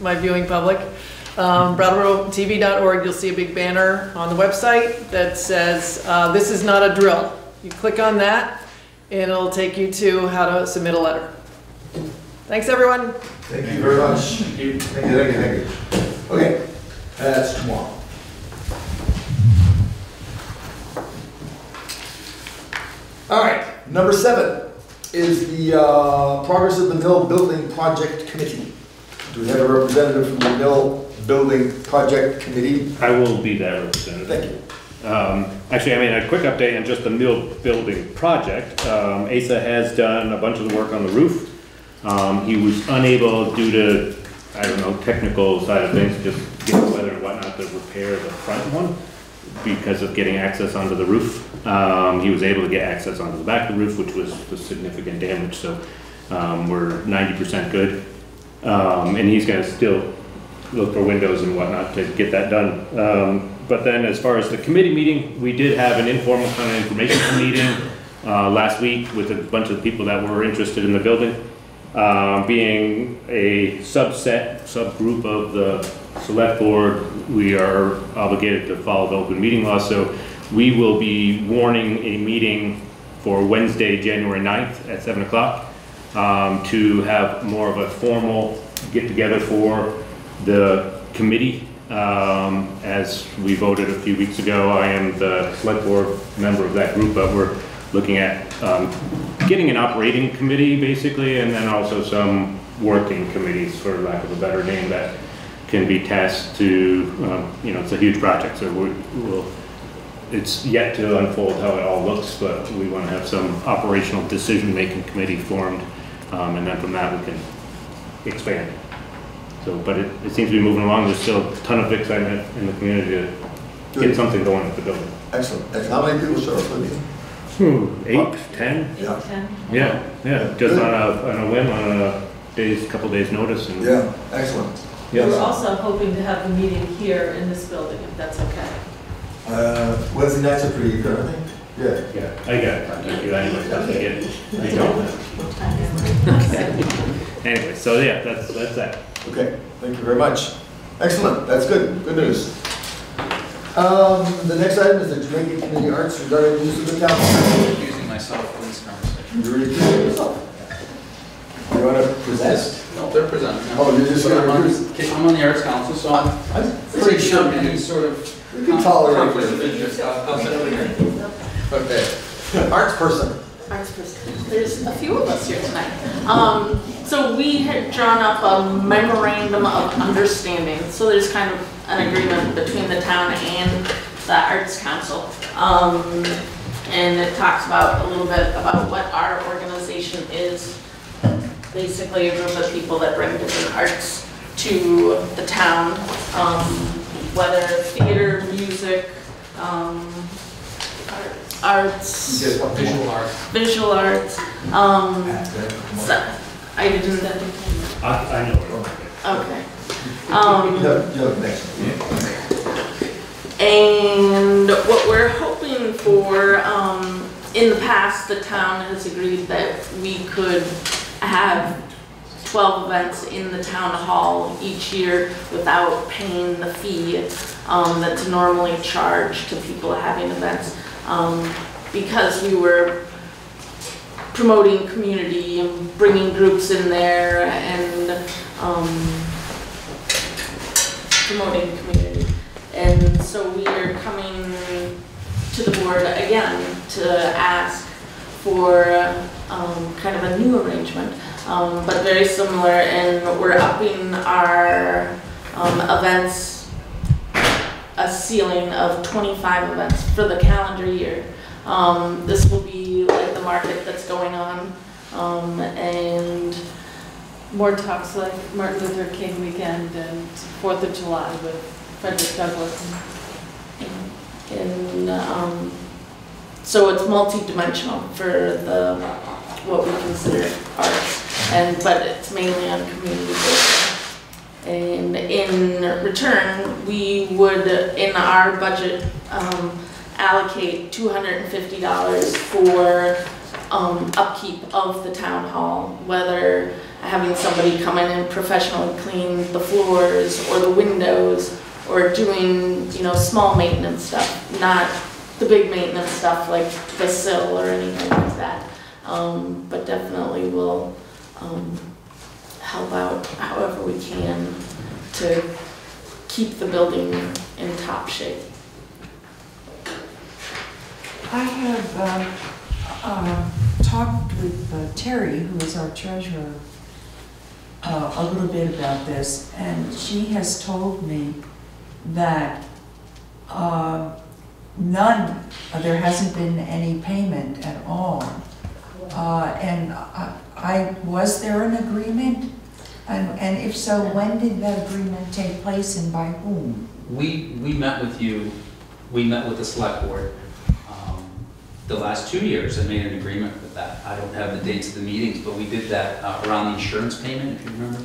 Speaker 11: my viewing public, brattleboro.tv.org, you'll see a big banner on the website that says, this is not a drill. You click on that, and it'll take you to how to submit a letter. Thanks, everyone.
Speaker 1: Thank you very much. Thank you, thank you, thank you. Okay, that's tomorrow. All right, number 7 is the Progress of the Mill Building Project Committee. Do we have a representative from the Mill Building Project Committee?
Speaker 3: I will be that representative.
Speaker 1: Thank you.
Speaker 3: Actually, I mean, a quick update on just the mill building project. Asa has done a bunch of the work on the roof. He was unable, due to, I don't know, technical side of things, just get the weather and whatnot, to repair the front one because of getting access onto the roof. He was able to get access onto the back of the roof, which was significant damage, so we're 90% good. And he's gonna still look for windows and whatnot to get that done. But then as far as the committee meeting, we did have an informal kind of informational meeting last week with a bunch of people that were interested in the building. Being a subgroup of the select board, we are obligated to follow the open meeting law, so we will be warning a meeting for Wednesday, January 9th at 7 o'clock to have more of a formal get-together for the committee. As we voted a few weeks ago, I am the select board member of that group, but we're looking at getting an operating committee basically, and then also some working committees, for lack of a better name, that can be tasked to, you know, it's a huge project, so it's yet to unfold how it all looks, but we want to have some operational decision-making committee formed, and then from that we can expand. So, but it seems to be moving along. There's still a ton of excitement in the community to get something going with the building.
Speaker 1: Excellent. How many people show up for the meeting?
Speaker 3: 8, 10?
Speaker 1: Yeah.
Speaker 7: 10.
Speaker 3: Yeah, just on a whim, on a couple days notice. And
Speaker 1: Yeah, excellent.
Speaker 7: We're
Speaker 3: yes.
Speaker 7: also hoping to have the meeting here in this building, if that's okay.
Speaker 1: Wednesday nights are pretty good, I think. Yeah.
Speaker 3: Yeah, I got it. Contact you anyway. Anyway, so yeah, that's that.
Speaker 1: Okay, thank you very much. Excellent, that's good, good news. The next item is the Jamaica Community Arts regarding the use of the town hall.
Speaker 4: Using myself for this conversation.
Speaker 1: You're recusing yourself. You want to present?
Speaker 4: No, they're presenting.
Speaker 1: Oh, you're just
Speaker 4: But
Speaker 1: going to
Speaker 4: I'm on the Arts Council, so I'm pretty sure any sort of
Speaker 1: You can tolerate
Speaker 4: conflict of
Speaker 1: it.
Speaker 4: interest. I'll sit over here.
Speaker 1: Okay. Arts person.
Speaker 5: Arts person. There's a few of us here tonight. So we had drawn up a memorandum of understanding. So there's kind of an agreement between the town and the Arts Council. And it talks about a little bit about what our organization is. Basically a group of people that bring different arts to the town, whether theater, music, arts, visual arts. So, I didn't.
Speaker 3: I know.
Speaker 5: Okay. And what we're hoping for, in the past, the town has agreed that we could have 12 events in the town hall each year without paying the fee that's normally charged to people having events, because we were promoting community and bringing groups in there and promoting community. And so we are coming to the board again to ask for kind of a new arrangement, but very similar, and we're upping our events, a ceiling of 25 events for the calendar year. This will be like the market that's going on, and
Speaker 7: More talks like Martin Luther King weekend and 4th of July with Frederick Douglass.
Speaker 5: and so it's multi-dimensional for what we consider arts, but it's mainly on community building. And in return, we would, in our budget, allocate $250 for upkeep of the town hall, whether having somebody come in and professionally clean the floors or the windows, or doing, small maintenance stuff, not the big maintenance stuff like the sill or anything like that. But definitely will help out however we can to keep the building in top shape.
Speaker 2: I have talked with Terry, who is our treasurer, a little bit about this, and she has told me that there hasn't been any payment at all. And was there an agreement? And if so, when did that agreement take place and by whom?
Speaker 4: We met with you, we met with the select board the last 2 years and made an agreement with that. I don't have the dates of the meetings, but we did that around the insurance payment, if you remember.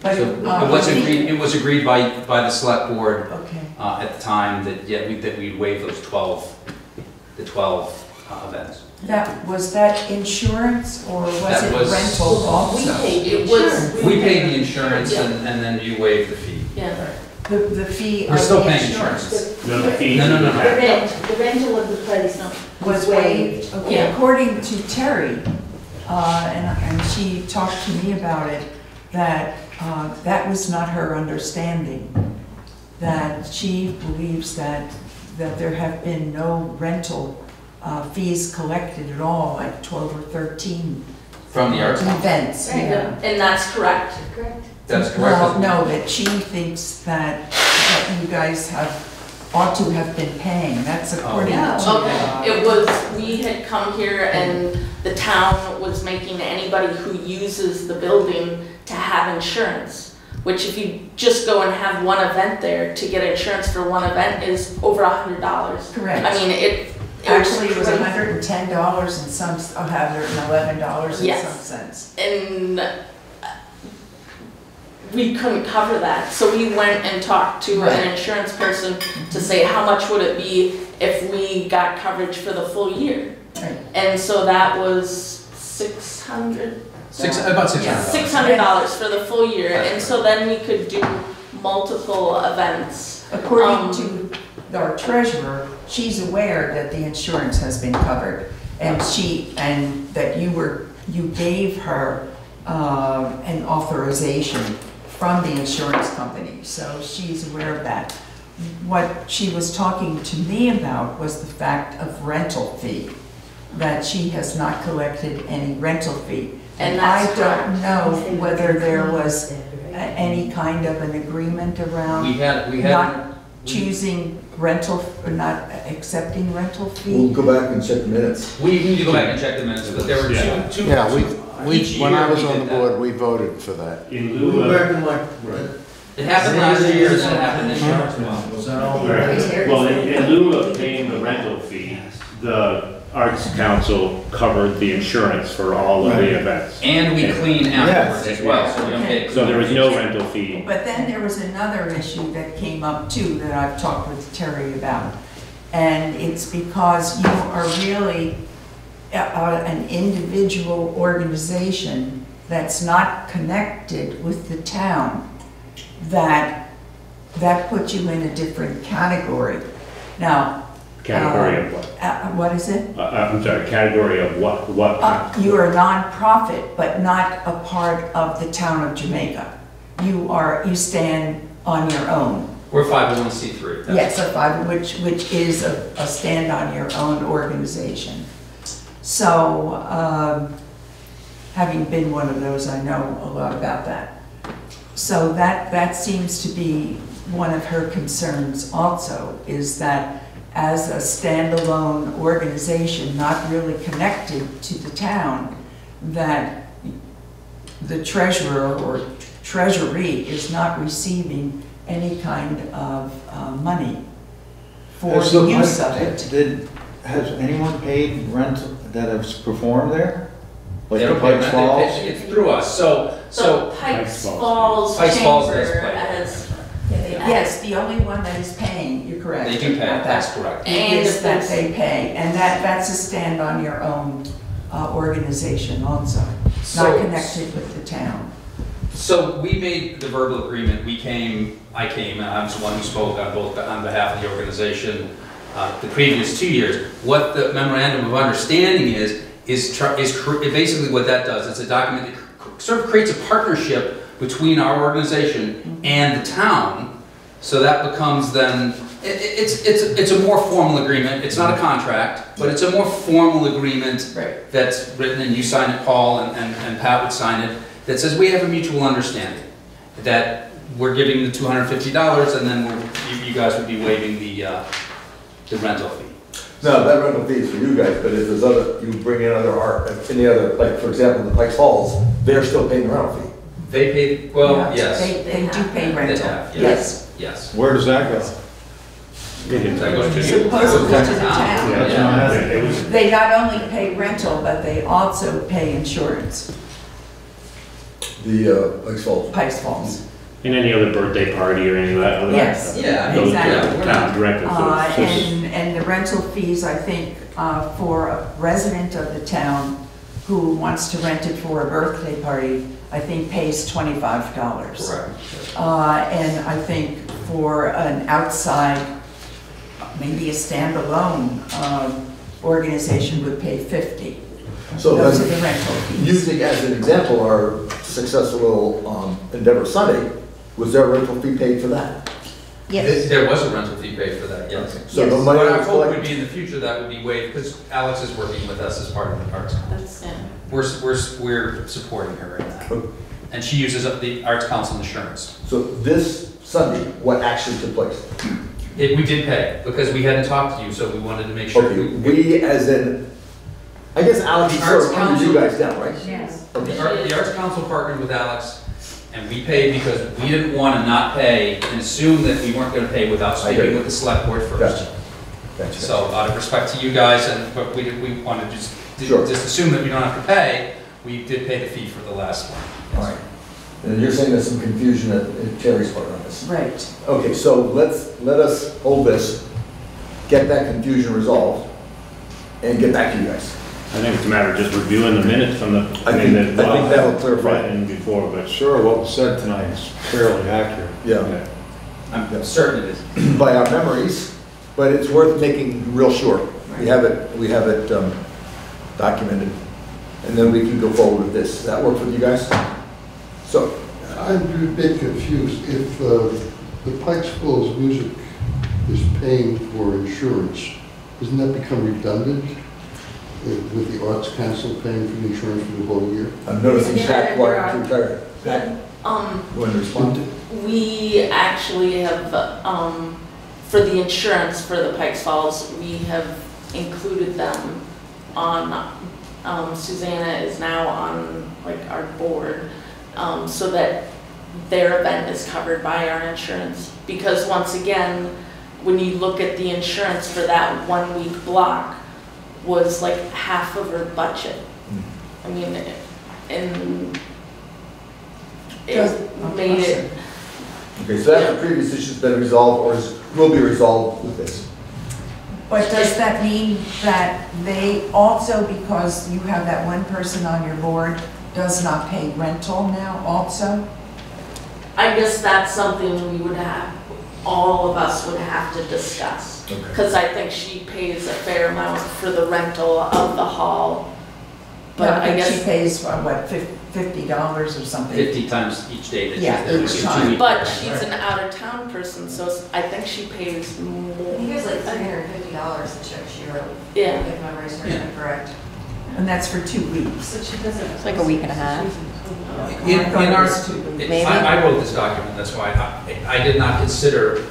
Speaker 4: It was agreed by the select board at the time that we'd waive those 12 events.
Speaker 2: Was that insurance or was it rental also?
Speaker 4: We paid the insurance and then you waived the fee.
Speaker 5: Yeah.
Speaker 2: The fee
Speaker 4: We're
Speaker 2: of
Speaker 4: still
Speaker 2: the
Speaker 4: paying
Speaker 2: insurance.
Speaker 4: insurance.
Speaker 3: No, the fee.
Speaker 4: No.
Speaker 6: The rental of the place
Speaker 2: Was waived. Okay,
Speaker 5: Yeah.
Speaker 2: according to Terry, and she talked to me about it, that that was not her understanding. That she believes that there have been no rental fees collected at all, like 12 or 13
Speaker 4: From the arts council.
Speaker 2: events.
Speaker 6: Right.
Speaker 2: Yeah.
Speaker 5: And that's correct.
Speaker 4: That's correct.
Speaker 2: No, that she thinks that you guys ought to have been paying. That's according to.
Speaker 5: We had come here and the town was making anybody who uses the building to have insurance, which if you just go and have one event there, to get insurance for one event is over $100.
Speaker 2: Correct.
Speaker 5: I mean,
Speaker 2: Actually, it was $110 and some, $111 and some cents.
Speaker 5: And we couldn't cover that, so we went and talked to an insurance person to say how much would it be if we got coverage for the full year.
Speaker 2: Right.
Speaker 5: And so that was $600.
Speaker 4: About $600.
Speaker 5: $600 for the full year, and so then we could do multiple events.
Speaker 2: According to our treasurer, she's aware that the insurance has been covered, and that you gave her an authorization from the insurance company, so she's aware of that. What she was talking to me about was the fact of rental fee, that she has not collected any rental fee. And I don't know whether there was any kind of an agreement around.
Speaker 4: We had
Speaker 2: choosing rental, or not accepting rental
Speaker 1: We'll
Speaker 2: fee?
Speaker 1: go back and check the minutes.
Speaker 4: We need to go back and check the minutes, but there were
Speaker 3: Yeah.
Speaker 4: two.
Speaker 9: Yeah,
Speaker 4: each
Speaker 9: when I
Speaker 4: year
Speaker 9: was
Speaker 4: we
Speaker 9: on
Speaker 4: did
Speaker 9: the
Speaker 4: that.
Speaker 9: board, we voted for that.
Speaker 3: In
Speaker 1: We'll
Speaker 3: lieu
Speaker 1: go
Speaker 3: of.
Speaker 1: back and like,
Speaker 4: It happened last year, and then it happened this year as well.
Speaker 8: Was that all?
Speaker 3: Right. Well, in lieu of paying the rental fee, the Arts Council covered the insurance for all of the events.
Speaker 4: And we clean afterwards as well, so we don't pay.
Speaker 3: So there was no rental fee.
Speaker 2: But then there was another issue that came up too, that I've talked with Terry about. And it's because you are really an individual organization that's not connected with the town, that puts you in a different category. Now.
Speaker 3: Category of what?
Speaker 2: What is it?
Speaker 3: I'm sorry, category of what?
Speaker 2: You are a nonprofit, but not a part of the town of Jamaica. You stand on your own.
Speaker 4: We're 501c3.
Speaker 2: Yes, which is a stand on your own organization. So, having been one of those, I know a lot about that. So that seems to be one of her concerns also, is that as a standalone organization, not really connected to the town, that the treasurer or treasury is not receiving any kind of money for the use of it.
Speaker 8: Has anyone paid rent that has performed there? Like
Speaker 4: They
Speaker 8: the
Speaker 4: don't pay
Speaker 8: Pikes
Speaker 4: rent,
Speaker 8: Falls?
Speaker 4: it's through us, so
Speaker 5: Pikes
Speaker 3: Falls.
Speaker 5: Falls
Speaker 4: Pikes Falls does
Speaker 5: Chamber
Speaker 4: pay.
Speaker 5: has,
Speaker 2: Yes, the only one that is paying, you're correct.
Speaker 4: they do pay,
Speaker 2: about
Speaker 4: that's
Speaker 2: that.
Speaker 4: correct.
Speaker 5: And
Speaker 2: Is
Speaker 5: if
Speaker 2: that
Speaker 5: there's-
Speaker 2: they pay, and that's a stand on your own organization also,
Speaker 4: So-
Speaker 2: not connected with the town.
Speaker 4: So we made the verbal agreement, I came, and I was the one who spoke on behalf of the organization the previous 2 years. What the memorandum of understanding is basically what that does, it's a document that sort of creates a partnership between our organization and the town, so that becomes then, it's a more formal agreement, it's not a contract, but it's a more formal agreement
Speaker 2: Right.
Speaker 4: that's written, and you sign it, Paul, and Pat would sign it, that says we have a mutual understanding, that we're giving the $250, and then you guys would be waiving the rental fee.
Speaker 1: No, that rental fee is for you guys, but if there's you bring in other art, any other, like, for example, the Pikes Falls, they're still paying the rental fee.
Speaker 4: They pay, well,
Speaker 2: Yeah,
Speaker 4: yes.
Speaker 2: They do pay
Speaker 4: They
Speaker 2: rental,
Speaker 4: have,
Speaker 2: yes.
Speaker 4: Yes.
Speaker 8: Where does that go?
Speaker 4: That goes to you.
Speaker 2: Supposedly to the town.
Speaker 3: Yeah, it was.
Speaker 2: They not only pay rental, but they also pay insurance,
Speaker 1: The Pikes Falls.
Speaker 2: Pikes Falls.
Speaker 3: In any other birthday party or any of that other
Speaker 2: Yes.
Speaker 3: stuff.
Speaker 4: Yeah,
Speaker 3: Those
Speaker 2: exactly.
Speaker 3: are town directed, so it's just-
Speaker 2: And the rental fees, I think, for a resident of the town who wants to rent it for a birthday party, I think pays $25.
Speaker 4: Correct.
Speaker 2: And I think for an outside, maybe a standalone organization would pay $50.
Speaker 1: So
Speaker 2: Those are
Speaker 1: then,
Speaker 2: the rental fees.
Speaker 1: using as an example our successful Endeavor Sunday, was there a rental fee paid for that?
Speaker 2: Yes.
Speaker 4: There was a rental fee paid for that, yes.
Speaker 1: So the
Speaker 2: Yes.
Speaker 1: money
Speaker 4: What our
Speaker 1: was
Speaker 4: hope would
Speaker 1: collected.
Speaker 4: be in the future, that would be waived, because Alex is working with us as part of the arts.
Speaker 5: that's, yeah.
Speaker 4: We're supporting her in that. And she uses up the Arts Council insurance.
Speaker 1: So this Sunday, what actually took place?
Speaker 4: We did pay, because we hadn't talked to you, so we wanted to make sure.
Speaker 1: Okay, we as in, I guess Alex is
Speaker 4: The
Speaker 1: sort
Speaker 4: Arts
Speaker 1: of under you
Speaker 4: Council-
Speaker 1: guys now, right?
Speaker 6: Yes.
Speaker 4: The Arts Council partnered with Alex, and we paid because we didn't want to not pay and assume that we weren't going to pay without
Speaker 1: I get
Speaker 4: speaking
Speaker 1: it.
Speaker 4: with the select board first.
Speaker 1: Gotcha. Gotcha.
Speaker 4: So out of respect to you guys, but we wanted to
Speaker 1: Sure.
Speaker 4: just assume that we don't have to pay, we did pay the fee for the last one.
Speaker 1: All right. And you're saying there's some confusion at Terry's part on this?
Speaker 2: Right.
Speaker 1: Okay, so let us hold this, get that confusion resolved, and get back to you guys.
Speaker 3: I think it's a matter of just reviewing the minutes from the.
Speaker 1: I think that'll clarify.
Speaker 3: And before, but
Speaker 8: Sure, what was said tonight is fairly accurate.
Speaker 1: Yeah,
Speaker 4: I'm certain it is.
Speaker 1: by our memories, but it's worth making real sure. We have it documented, and then we can go forward with this. Does that work with you guys? So,
Speaker 10: I'm a bit confused. If the Pikes Falls Music is paying for insurance, doesn't that become redundant with the Arts Council paying for the insurance for the whole year?
Speaker 1: I'm noticing
Speaker 5: Yeah,
Speaker 1: Pat
Speaker 5: there
Speaker 1: wanting to retire. Pat,
Speaker 5: Um,
Speaker 1: you want to respond?
Speaker 5: we actually have, for the insurance for the Pikes Falls, we have included them on, Susanna is now on like our board, so that their event is covered by our insurance. Because once again, when you look at the insurance for that 1 week block was like half of her budget. I mean, and it made it.
Speaker 1: Okay, so that's the previous issue's been resolved or will be resolved with this.
Speaker 2: But does that mean that they also, because you have that one person on your board, does not pay rental now also?
Speaker 5: I guess that's something we would have, all of us would have to discuss.
Speaker 1: Okay.
Speaker 5: Because I think she pays a fair amount for the rental of the hall. But
Speaker 2: Yeah,
Speaker 5: I guess
Speaker 2: she pays, what, $50 or something?
Speaker 4: 50 times each day that
Speaker 2: Yeah,
Speaker 4: she's
Speaker 2: each
Speaker 4: there.
Speaker 2: time.
Speaker 5: But she's an out-of-town person, so I think she pays
Speaker 12: I
Speaker 5: more.
Speaker 12: think it was like $350 the check she wrote.
Speaker 5: Yeah.
Speaker 12: If memory serves me correct.
Speaker 2: And that's for 2 weeks.
Speaker 7: But she doesn't.
Speaker 13: It's like a week and a half.
Speaker 4: In our,
Speaker 13: Maybe.
Speaker 14: I wrote this document, that's why I did not consider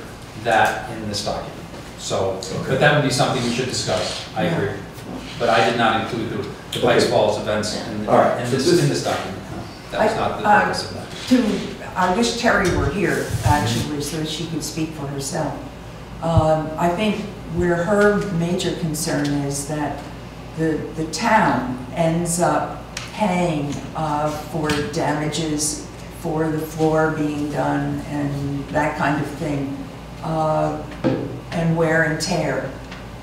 Speaker 14: that in this document. So, but that would be something we should discuss, I agree. But I did not include the Pikes Falls events in
Speaker 1: All right.
Speaker 14: this document. That was not the purpose of that.
Speaker 2: I wish Terry were here, actually, so that she could speak for herself. I think where her major concern is that the town ends up paying for damages for the floor being done and that kind of thing, and wear and tear,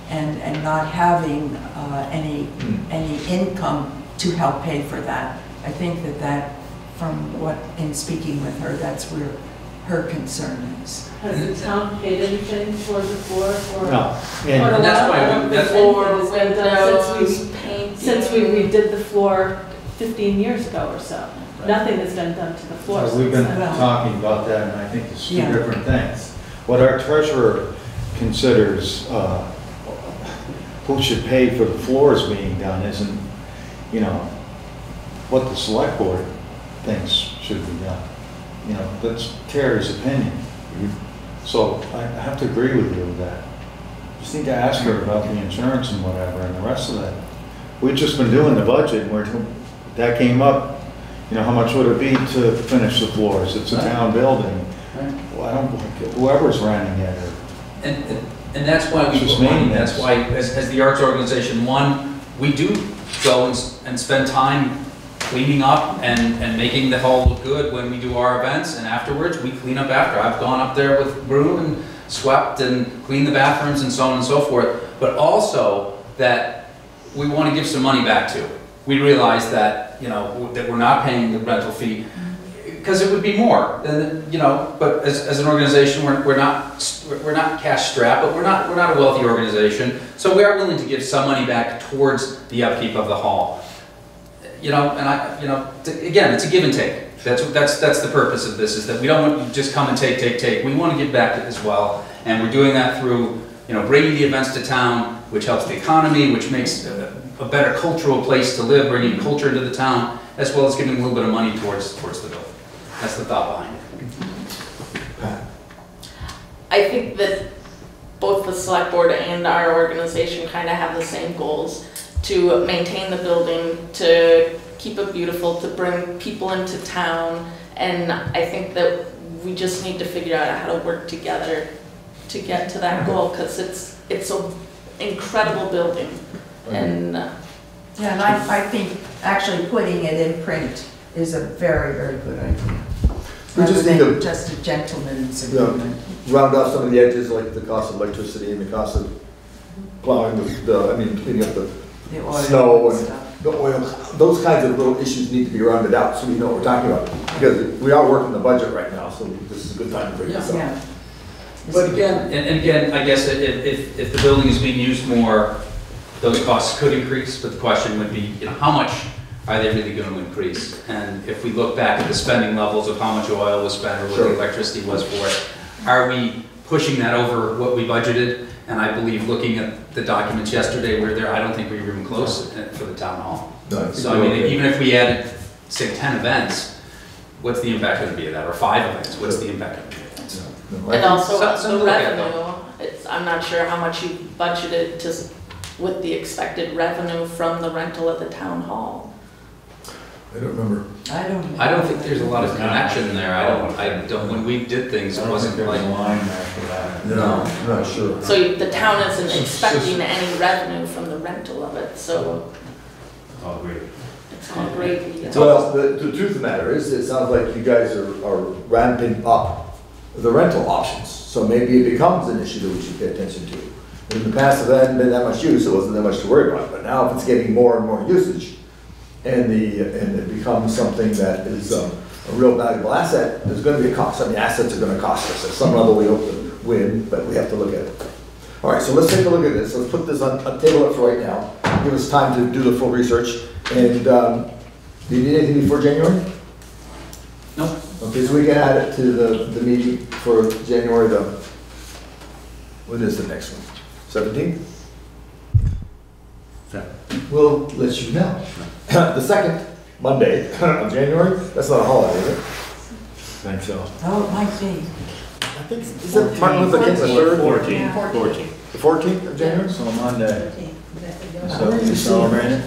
Speaker 2: and not having any income to help pay for that. I think that from what, in speaking with her, that's where her concern is.
Speaker 7: Has the town paid anything for the floor or?
Speaker 8: No.
Speaker 14: And that's why we, that's
Speaker 5: Floor,
Speaker 7: Anything has been done
Speaker 5: windows, painting.
Speaker 7: since we redid the floor 15 years ago or so. Nothing has been done to the floor
Speaker 8: We've
Speaker 7: since
Speaker 8: been
Speaker 7: then.
Speaker 8: talking about that, and I think it's two
Speaker 2: Yeah.
Speaker 8: different things. What our treasurer considers who should pay for the floors being done isn't, what the select board thinks should be done. That's Terry's opinion. So I have to agree with you with that. Just need to ask her about the insurance and whatever, and the rest of that. We've just been doing the budget, and that came up, how much would it be to finish the floors? It's a town building. Well, whoever's renting it, or
Speaker 14: and that's why we
Speaker 8: It's just
Speaker 14: put money.
Speaker 8: maintenance.
Speaker 14: That's why, as the arts organization, one, we do go and spend time cleaning up and making the hall look good when we do our events, and afterwards we clean up after. I've gone up there with broom and swept and cleaned the bathrooms and so on and so forth, but also that we want to give some money back to. We realize that, that we're not paying the rental fee, because it would be more, but as an organization, we're not cash strapped, but we're not a wealthy organization, so we are willing to give some money back towards the upkeep of the hall. Again, it's a give and take. That's the purpose of this, is that we don't want to just come and take. We want to give back as well, and we're doing that through, bringing the events to town, which helps the economy, which makes a better cultural place to live, bringing culture into the town, as well as giving a little bit of money towards the building. That's the thought behind it.
Speaker 5: I think that both the select board and our organization kind of have the same goals: to maintain the building, to keep it beautiful, to bring people into town. And I think that we just need to figure out how to work together to get to that goal, because it's an incredible building. And
Speaker 2: Yeah, and I think actually putting it in print is a very, very good idea.
Speaker 1: We just
Speaker 2: Rather
Speaker 1: need
Speaker 2: than
Speaker 1: to
Speaker 2: just a gentleman's agreement.
Speaker 1: round off some of the edges, like the cost of electricity and the cost of plowing, cleaning up the
Speaker 2: The oil
Speaker 1: snow
Speaker 2: and
Speaker 1: and
Speaker 2: stuff.
Speaker 1: the oil. Those kinds of little issues need to be rounded out, so we know what we're talking about. Because we are working the budget right now, so this is a good time to bring this up.
Speaker 2: Yeah.
Speaker 14: But again, and again, I guess if the building is being used more, those costs could increase, but the question would be, how much are they really going to increase? And if we look back at the spending levels of how much oil was spent or what the electricity was for it, are we pushing that over what we budgeted? And I believe, looking at the documents yesterday, I don't think we were even close for the town hall.
Speaker 1: No,
Speaker 14: So even if we added, say, 10 events, what's the impact going to be of that? Or 5 events, what's the impact going to be of that?
Speaker 5: and also
Speaker 14: Something
Speaker 5: the
Speaker 14: to look at,
Speaker 5: revenue. I'm not sure how much you budgeted with the expected revenue from the rental at the town hall.
Speaker 1: I don't remember.
Speaker 4: I don't think there's a lot of connection there. I don't, when we did things, it wasn't
Speaker 8: There's
Speaker 4: like.
Speaker 8: a line after that.
Speaker 1: No, I'm not sure.
Speaker 5: So the town isn't expecting any revenue from the rental of it, so
Speaker 3: All great.
Speaker 5: it's all gravy.
Speaker 1: Well, the truth of the matter is, it sounds like you guys are ramping up the rental options. So maybe it becomes an issue that we should pay attention to. In the past, if there hadn't been that much use, it wasn't that much to worry about. But now if it's getting more and more usage, and it becomes something that is a real valuable asset, there's gonna be a cost. I mean, assets are gonna cost us. At some level, we hope to win, but we have to look at it. All right, so let's take a look at this. Let's put this on a table up for right now. Give us time to do the full research. And do you need anything before January?
Speaker 4: No.
Speaker 1: Okay, so we can add it to the meeting for January when is the next one? 17th? We'll let you know. The second Monday of January, that's not a holiday, is it?
Speaker 8: I think so.
Speaker 2: Oh, it might be.
Speaker 1: I think, is it Martin Luther King the 3rd?
Speaker 3: 14.
Speaker 1: The 14th of January?
Speaker 8: So Monday. So
Speaker 2: Let's
Speaker 8: you
Speaker 2: see.
Speaker 8: celebrate it?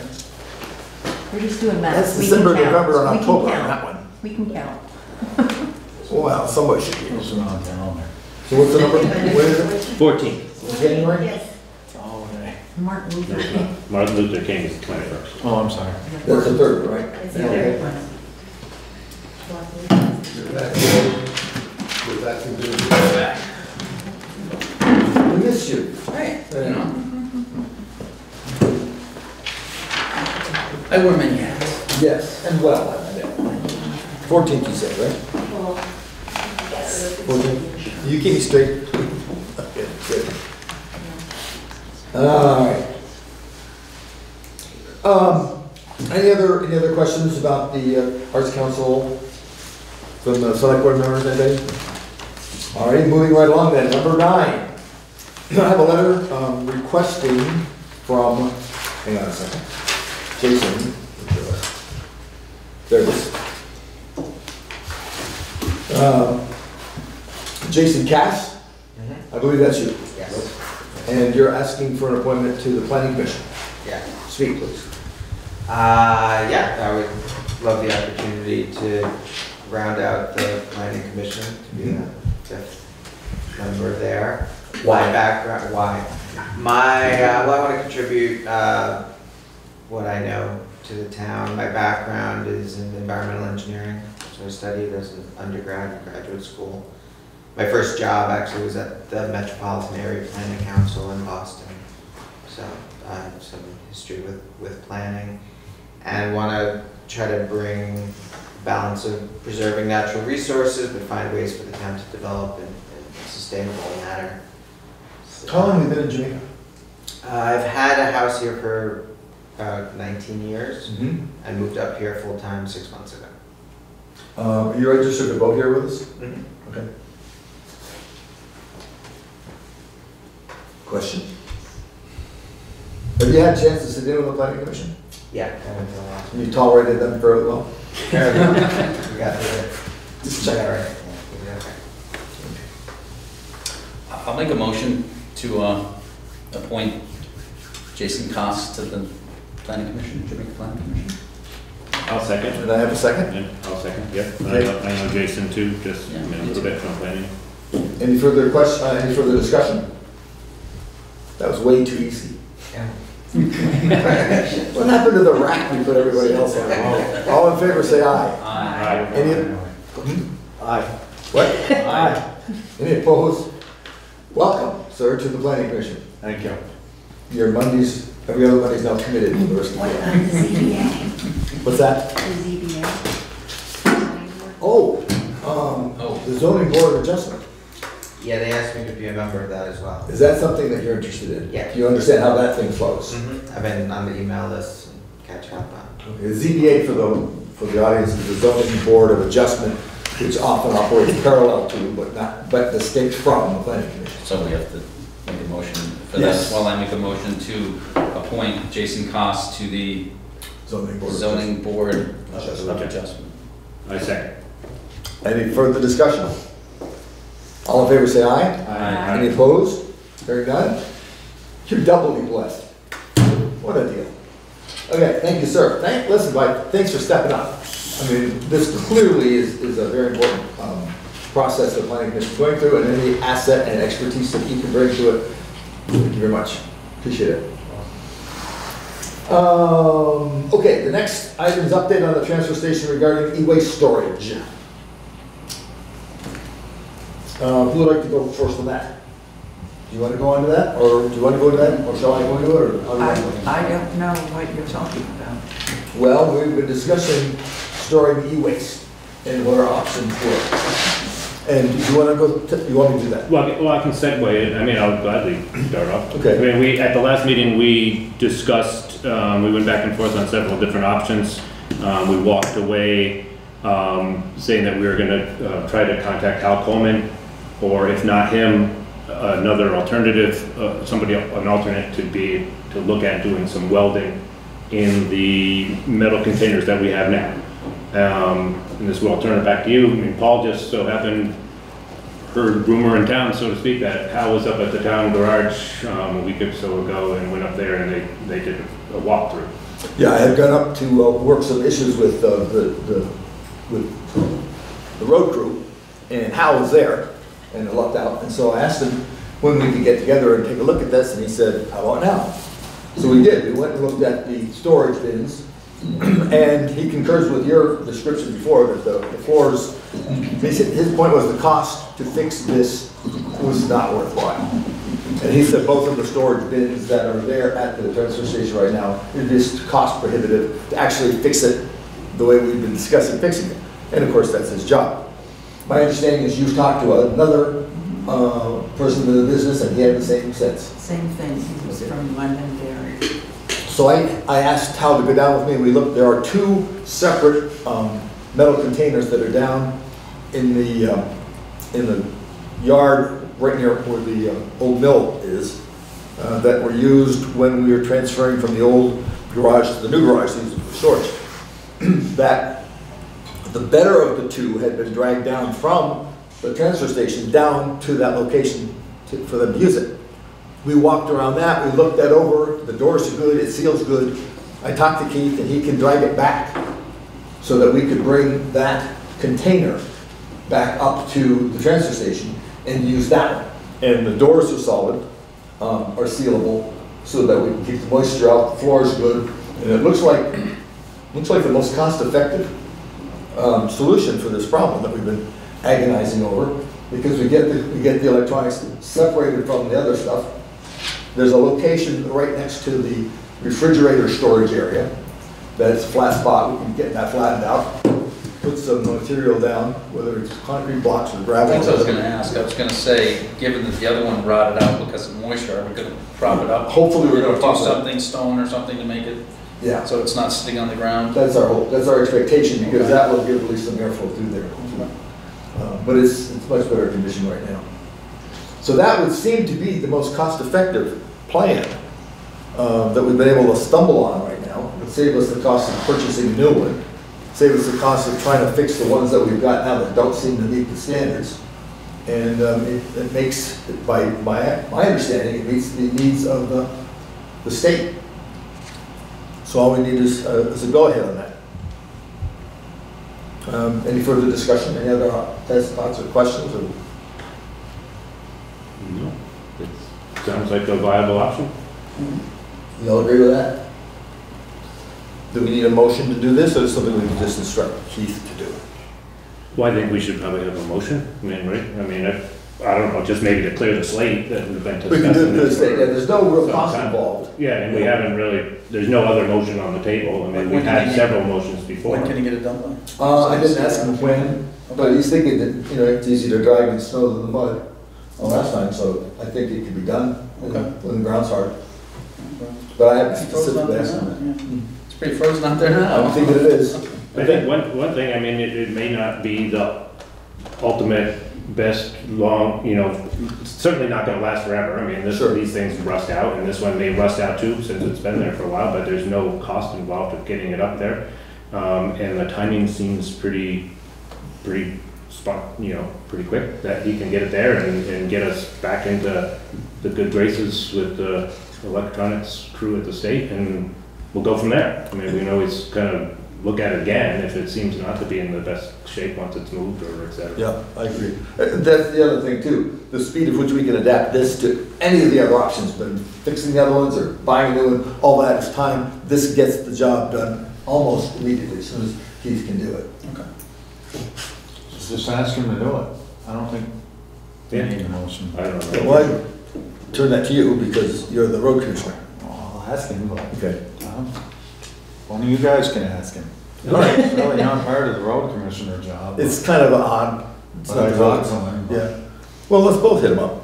Speaker 12: We're just doing math.
Speaker 1: That's
Speaker 12: We
Speaker 1: December,
Speaker 12: can count.
Speaker 1: November, and
Speaker 12: We can
Speaker 1: October on
Speaker 12: count.
Speaker 1: that one.
Speaker 12: We can count.
Speaker 1: Well, somebody should be.
Speaker 8: It's on the calendar.
Speaker 1: So what's the number? When is it?
Speaker 3: 14.
Speaker 1: January?
Speaker 6: Yes.
Speaker 8: It's all day.
Speaker 2: Martin Luther King.
Speaker 3: Martin Luther King is the 21st.
Speaker 8: Oh, I'm sorry.
Speaker 1: That's the 3rd, right?
Speaker 6: It's the
Speaker 1: Okay.
Speaker 6: third one.
Speaker 10: With that condition.
Speaker 1: We miss you.
Speaker 2: Right.
Speaker 1: Yeah.
Speaker 4: I wear many hats.
Speaker 1: Yes, and well, I mean, 14th you said, right? 14th. You keep me straight. Good, good. All right. Any other questions about the Arts Council from the select board members, anybody? All right, moving right along then, number 9. I have a letter requesting from, hang on a second, Jason. There it is. Jason Kass, I believe that's you.
Speaker 13: Yes.
Speaker 1: And you're asking for an appointment to the planning commission.
Speaker 13: Yeah.
Speaker 1: Speak, please.
Speaker 13: Yeah, I would love the opportunity to round out the planning commission, to be the 5th member there.
Speaker 1: Why?
Speaker 13: My background, why? Well, I want to contribute what I know to the town. My background is in environmental engineering, so I studied as an undergrad and graduate school. My first job actually was at the Metropolitan Area Planning Council in Boston. So I have some history with planning and want to try to bring balance of preserving natural resources, but find ways for the town to develop in a sustainable manner. So,
Speaker 1: How long have you been in Jamaica?
Speaker 13: I've had a house here for about 19 years.
Speaker 1: Mm-hmm.
Speaker 13: I moved up here full-time 6 months ago.
Speaker 1: You registered to vote here with us?
Speaker 13: Mm-hmm.
Speaker 1: Okay. Question? Have you had a chance to sit in on the planning commission?
Speaker 13: Yeah, I went to the last
Speaker 1: And you tolerated them fairly well?
Speaker 13: one. We got through it.
Speaker 1: Just check.
Speaker 13: Yeah, right. Yeah, okay.
Speaker 4: I'll make a motion to appoint Jason Kass to the planning commission, Jamaica Planning Commission.
Speaker 3: I'll second.
Speaker 1: And I have a second?
Speaker 3: Yeah, I'll second, yeah.
Speaker 1: Okay.
Speaker 3: I know Jason too, just,
Speaker 4: Yeah.
Speaker 3: a little bit from planning.
Speaker 1: Any further any further discussion? That was way too easy.
Speaker 13: Yeah.
Speaker 1: What happened to the rack we put everybody else on? All in favor, say aye.
Speaker 4: Aye.
Speaker 1: Any? Aye. What?
Speaker 4: Aye.
Speaker 1: Any opposed? Welcome, sir, to the planning commission.
Speaker 8: Thank you.
Speaker 1: Your Mondays, every other Monday's now committed for the rest of the
Speaker 2: What
Speaker 1: year.
Speaker 2: about the ZBA?
Speaker 1: What's that?
Speaker 2: The ZBA?
Speaker 1: Oh, the zoning board of adjustment.
Speaker 13: Yeah, they asked me to be a member of that as well.
Speaker 1: Is that something that you're interested in?
Speaker 13: Yeah.
Speaker 1: Do you understand how that thing flows?
Speaker 13: I've been on the email list and catching up on.
Speaker 1: Okay, the ZBA for the audience is the zoning board of adjustment, which often operates parallel to, but distinct from the planning commission.
Speaker 4: So we have to make a motion for
Speaker 1: Yes.
Speaker 4: this. Well, I make a motion to appoint Jason Kass to the
Speaker 1: Zoning board. of
Speaker 4: zoning board of
Speaker 1: Adjustment.
Speaker 4: adjustment.
Speaker 3: I second.
Speaker 1: Adjustment. Any further discussion? All in favor, say aye.
Speaker 4: Aye.
Speaker 1: Any opposed? Hearing none? You're doubly blessed. What a deal. Okay, thank you, sir. Listen, Mike, thanks for stepping up. I mean, this clearly is a very important process the planning commission is going through, and any asset and expertise that you can bring to it. Thank you very much. Appreciate it. Okay, the next item is update on the transfer station regarding e-waste storage. Who would like to go first on that? Do you want to go into that, or do you want to go into that, or shall I go into it, or how do you want to go into it?
Speaker 2: I don't know what you're talking about.
Speaker 1: Well, we've been discussing storing e-waste and what our options were. And do you want to go? You want me to do that?
Speaker 3: Well, I can segue it. I mean, I'll gladly start off.
Speaker 1: Okay.
Speaker 3: I mean, at the last meeting, we discussed, we went back and forth on several different options. We walked away saying that we were going to try to contact Hal Coleman, or if not him, another alternative, an alternate to look at doing some welding in the metal containers that we have now. And this will turn it back to you. I mean, Paul just so happened, heard rumor in town, so to speak, that Hal was up at the town garage a week or so ago and went up there and they did a walkthrough.
Speaker 1: Yeah, I had gone up to work some issues with the road crew, and Hal was there and lucked out. And so I asked him when we could get together and take a look at this, and he said, "How about now?" So we did. We went and looked at the storage bins. And he concurs with your description before that the floors, his point was the cost to fix this was not worthwhile. And he said both of the storage bins that are there at the transfer station right now, it is cost prohibitive to actually fix it the way we've been discussing fixing it. And of course, that's his job. My understanding is you've talked to another person in the business and he had the same sense.
Speaker 2: Same thing, he was from Londonderry.
Speaker 1: So I asked Hal to go down with me. We looked, there are two separate metal containers that are down in the yard right near where the old mill is, that were used when we were transferring from the old garage to the new garage, these for storage. That the better of the two had been dragged down from the transfer station down to that location for them to use it. We walked around that, we looked that over, the doors are good, it seals good. I talked to Keith and he can drag it back so that we could bring that container back up to the transfer station and use that one. And the doors are solid, are sealable, so that we can keep the moisture out, the floor is good. And it looks like the most cost-effective solution for this problem that we've been agonizing over, because we get the electronics separated from the other stuff. There's a location right next to the refrigerator storage area that's a flat spot. We can get that flattened out, put some material down, whether it's concrete blocks or gravel.
Speaker 14: That's what I was going to ask. I was going to say, given that the other one rotted out because of moisture, are we going to prop it up?
Speaker 1: Hopefully we're going to
Speaker 14: do something, stone or something to make it,
Speaker 1: yeah,
Speaker 14: so it's not sitting on the ground.
Speaker 1: That's our hope. That's our expectation, because that will give at least some airflow through there. But it's much better condition right now. So that would seem to be the most cost-effective plan that we've been able to stumble on right now. It would save us the cost of purchasing a new one, save us the cost of trying to fix the ones that we've got now that don't seem to meet the standards. And it makes, by my understanding, it meets the needs of the state. So all we need is a go-ahead on that. Any further discussion? Any other thoughts or questions? Or?
Speaker 3: No. It sounds like a viable option.
Speaker 1: You all agree with that? Do we need a motion to do this, or is something we can just instruct Keith to do?
Speaker 3: Well, I think we should probably have a motion. I mean, right? I mean, I don't know, just maybe to clear the slate that we've been discussing.
Speaker 1: We can do it to the slate. Yeah, there's no real cost involved.
Speaker 3: Yeah, and we haven't really, there's no other motion on the table. I mean, we've had several motions before.
Speaker 14: When can you get it done by?
Speaker 1: I didn't ask him when, but he's thinking that, you know, it's easier to drag in snow than the mud last time, so I think it could be done when the ground's hard. But I haven't specifically asked him.
Speaker 14: It's pretty frozen out there now.
Speaker 1: I'm thinking it is.
Speaker 3: I think one thing, I mean, it may not be the ultimate best long, you know, certainly not going to last forever. I mean, these things rust out, and this one may rust out too, since it's been there for a while, but there's no cost involved with getting it up there. And the timing seems pretty spot, pretty quick, that he can get it there and get us back into the good graces with the electronics crew at the state, and we'll go from there. I mean, we can always kind of look at it again if it seems not to be in the best shape once it's moved or et cetera.
Speaker 1: Yeah, I agree. That's the other thing too, the speed at which we can adapt this to any of the other options, but fixing the other ones or buying a new one, all that is time. This gets the job done almost immediately, as soon as Keith can do it.
Speaker 8: Okay. Just ask him to do it. I don't think they need a motion.
Speaker 3: I don't know.
Speaker 1: Well, I turn that to you because you're the road commissioner.
Speaker 8: I'll ask him, but
Speaker 1: Okay.
Speaker 8: only you guys can ask him.
Speaker 1: All right.
Speaker 8: It's really not part of the road commissioner job.
Speaker 1: It's kind of odd. It's
Speaker 8: But
Speaker 1: not
Speaker 8: I
Speaker 1: the
Speaker 8: thought
Speaker 1: roads.
Speaker 8: so.
Speaker 1: Yeah. Well, let's both hit him up.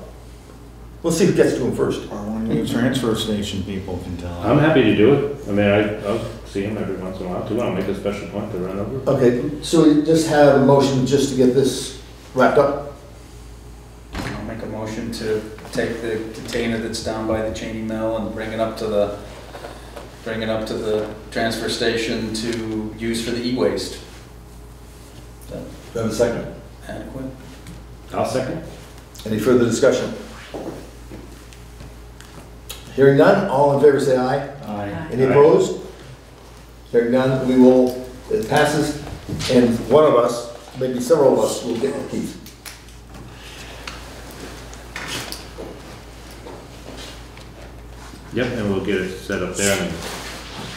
Speaker 1: We'll see who gets to him first.
Speaker 8: Or one of you transfer station people can tell him.
Speaker 3: I'm happy to do it. I mean, I'll see him every once in a while too. I'll make a special point to run over.
Speaker 1: Okay, so we just have a motion just to get this wrapped up?
Speaker 14: I'll make a motion to take the container that's down by the Cheney Mill and bring it up to the transfer station to use for the e-waste. Is that
Speaker 1: Do I have a second?
Speaker 14: adequate?
Speaker 3: I'll second.
Speaker 1: Any further discussion? Hearing none, all in favor say aye.
Speaker 8: Aye.
Speaker 1: Any
Speaker 3: Aye.
Speaker 1: opposed? Hearing none, it passes, and one of us, maybe several of us, will get the keys.
Speaker 3: Yep, and we'll get it set up there and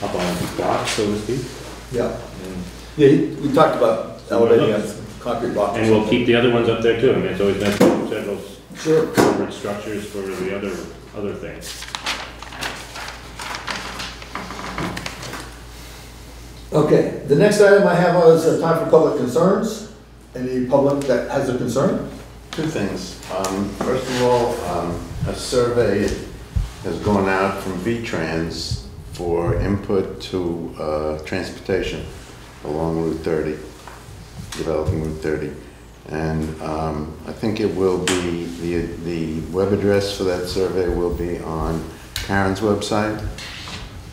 Speaker 3: up on the block, so to speak.
Speaker 1: Yeah.
Speaker 3: And-
Speaker 1: Yeah, we talked about elevating on some concrete blocks.
Speaker 3: And we'll keep the other ones up there too. I mean, it's always nice to have several
Speaker 1: Sure.
Speaker 3: covered structures for the other things.
Speaker 1: Okay, the next item I have is time for public concerns. Any public that has a concern?
Speaker 9: Two things. First of all, a survey has gone out from V-Trans for input to transportation along Route 30, developing Route 30. And I think it will be, the web address for that survey will be on Karen's website.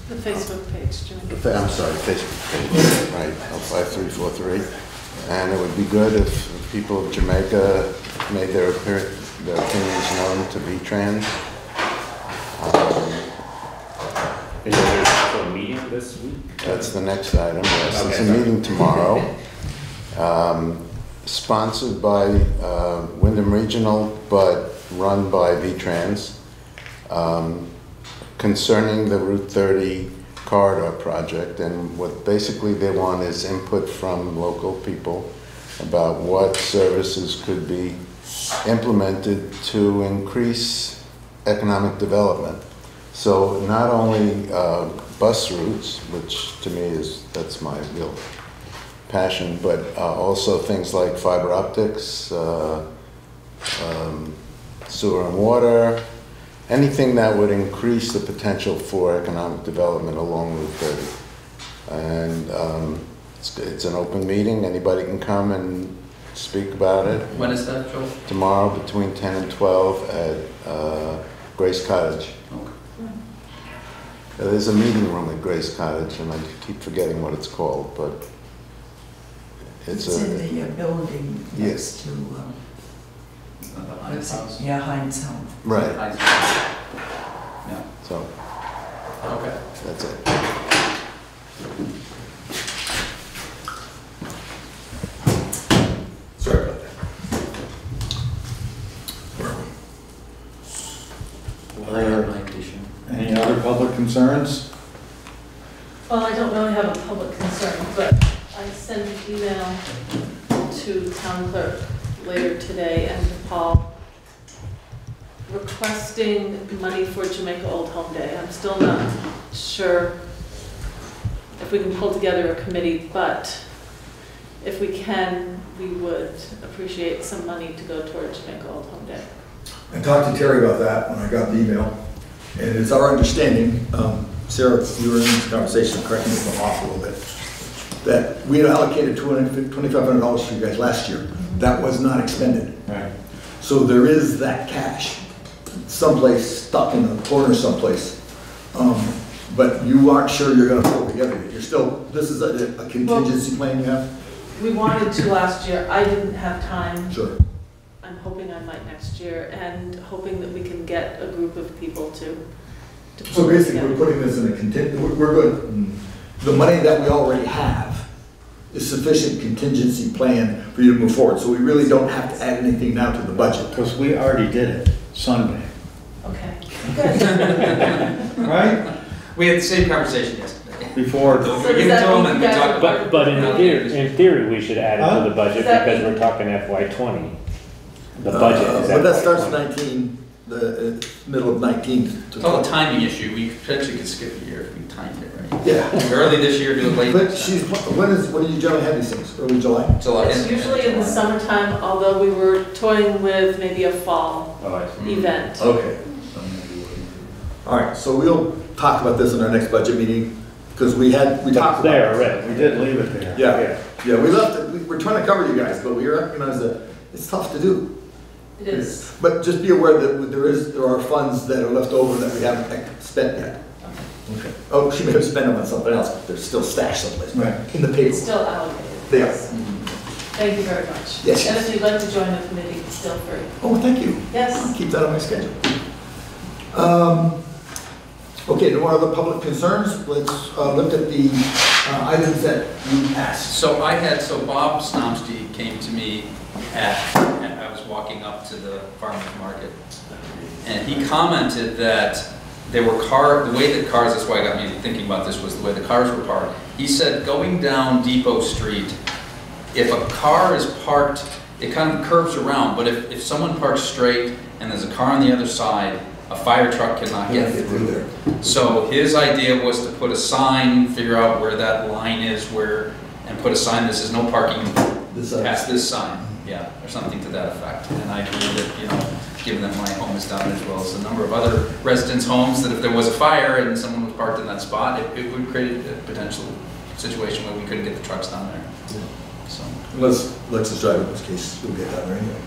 Speaker 7: The Facebook page, Jim.
Speaker 9: I'm sorry, Facebook page, right, 5343. And it would be good if people of Jamaica made their opinions known to V-Trans.
Speaker 3: Is there also a meeting this week?
Speaker 9: That's the next item, yes. It's a
Speaker 3: Okay.
Speaker 9: meeting tomorrow. Sponsored by Wyndham Regional, but run by V-Trans. Concerning the Route 30 corridor project, and what basically they want is input from local people about what services could be implemented to increase economic development. So not only bus routes, which to me that's my real passion, but also things like fiber optics, sewer and water, anything that would increase the potential for economic development along Route 30. And it's an open meeting, anybody can come and speak about it.
Speaker 14: When is that, Joe?
Speaker 9: Tomorrow between 10 and 12 at Grace Cottage.
Speaker 14: Okay.
Speaker 9: There's a meeting room at Grace Cottage, and I keep forgetting what it's called, but
Speaker 2: It's in the building
Speaker 9: Yes.
Speaker 2: next to,
Speaker 14: Heinz House?
Speaker 2: yeah, Heinz House.
Speaker 9: right,
Speaker 14: Heinz House. Yeah,
Speaker 9: so
Speaker 14: okay.
Speaker 9: that's it.
Speaker 1: Sorry about that.
Speaker 8: I have any other public concerns?
Speaker 7: Well, I don't really have a public concern, but I sent an email to town clerk later today and to Paul requesting money for Jamaica Old Home Day. I'm still not sure if we can pull together a committee, but if we can, we would appreciate some money to go toward Jamaica Old Home Day.
Speaker 1: I talked to Terry about that when I got the email, and it's our understanding, Sarah, you were in this conversation, correct me if I'm off a little bit, that we had allocated $2,500 for you guys last year. That was not expended.
Speaker 8: Right.
Speaker 1: So there is that cash someplace stuck in the corner someplace. But you aren't sure you're gonna pull it together. You're still, this is a contingency plan you have?
Speaker 7: we wanted to last year. I didn't have time.
Speaker 1: Sure.
Speaker 7: I'm hoping I might next year, and hoping that we can get a group of people to
Speaker 1: So
Speaker 7: pull it
Speaker 1: basically, we're
Speaker 7: together.
Speaker 1: putting this in a we're good. The money that we already have is sufficient contingency plan for you to move forward. So we really don't have to add anything now to the budget.
Speaker 8: Because we already did it Sunday,
Speaker 7: Okay, good.
Speaker 8: right?
Speaker 14: We had the same conversation yesterday.
Speaker 8: Before,
Speaker 14: We
Speaker 7: does
Speaker 14: give it to
Speaker 7: that
Speaker 14: them
Speaker 7: mean
Speaker 14: and
Speaker 7: you
Speaker 14: we
Speaker 7: guys
Speaker 14: talk
Speaker 7: are-
Speaker 14: about.
Speaker 3: But in theory, we should add it to the budget
Speaker 7: Does that
Speaker 3: because
Speaker 7: mean-
Speaker 3: we're talking FY '20. The budget is
Speaker 1: But that starts
Speaker 3: FY '20.
Speaker 1: 19, the middle of 19.
Speaker 14: It's all a timing issue. We potentially could skip a year if we timed it right.
Speaker 1: Yeah.
Speaker 14: Early this year, do it late.
Speaker 1: But when do you generally have these things? Early July?
Speaker 14: July.
Speaker 7: It's usually in the summertime, although we were toying with maybe a fall
Speaker 3: Oh, I see.
Speaker 7: event.
Speaker 1: Okay. All right, so we'll talk about this in our next budget meeting, because we talked
Speaker 3: It's
Speaker 1: about
Speaker 3: there
Speaker 1: this.
Speaker 3: already.
Speaker 8: we did leave it there.
Speaker 1: Yeah, we left it, we're trying to cover you guys, but we recognize that it's tough to do.
Speaker 7: It is.
Speaker 1: But just be aware that there are funds that are left over that we haven't spent yet. Okay. Oh, she may have spent them on something else, but they're still stashed someplace.
Speaker 8: Right.
Speaker 1: In the paper.
Speaker 7: It's still allocated.
Speaker 1: They are.
Speaker 7: Thank you very much.
Speaker 1: Yes.
Speaker 7: And if you'd like to join the committee, feel free.
Speaker 1: Oh, thank you.
Speaker 7: Yes.
Speaker 1: Keep that on my schedule. Okay, no more other public concerns? Let's look at the items that you asked.
Speaker 14: So Bob Snomsky came to me I was walking up to the farmer's market, and he commented that there were the way that cars, that's why I got me thinking about this, was the way the cars were parked. He said going down Depot Street, if a car is parked, it kind of curves around, but if someone parks straight and there's a car on the other side, a fire truck cannot get through there. So his idea was to put a sign, figure out where that line is, and put a sign that says no parking past this sign, yeah, or something to that effect. And I agree that, given that my home is down as well as a number of other residents' homes, that if there was a fire and someone was parked in that spot, it would create a potential situation where we couldn't get the trucks down there.
Speaker 1: Yeah.
Speaker 14: So,
Speaker 1: Let's just drive in this case, we'll get down there anyway.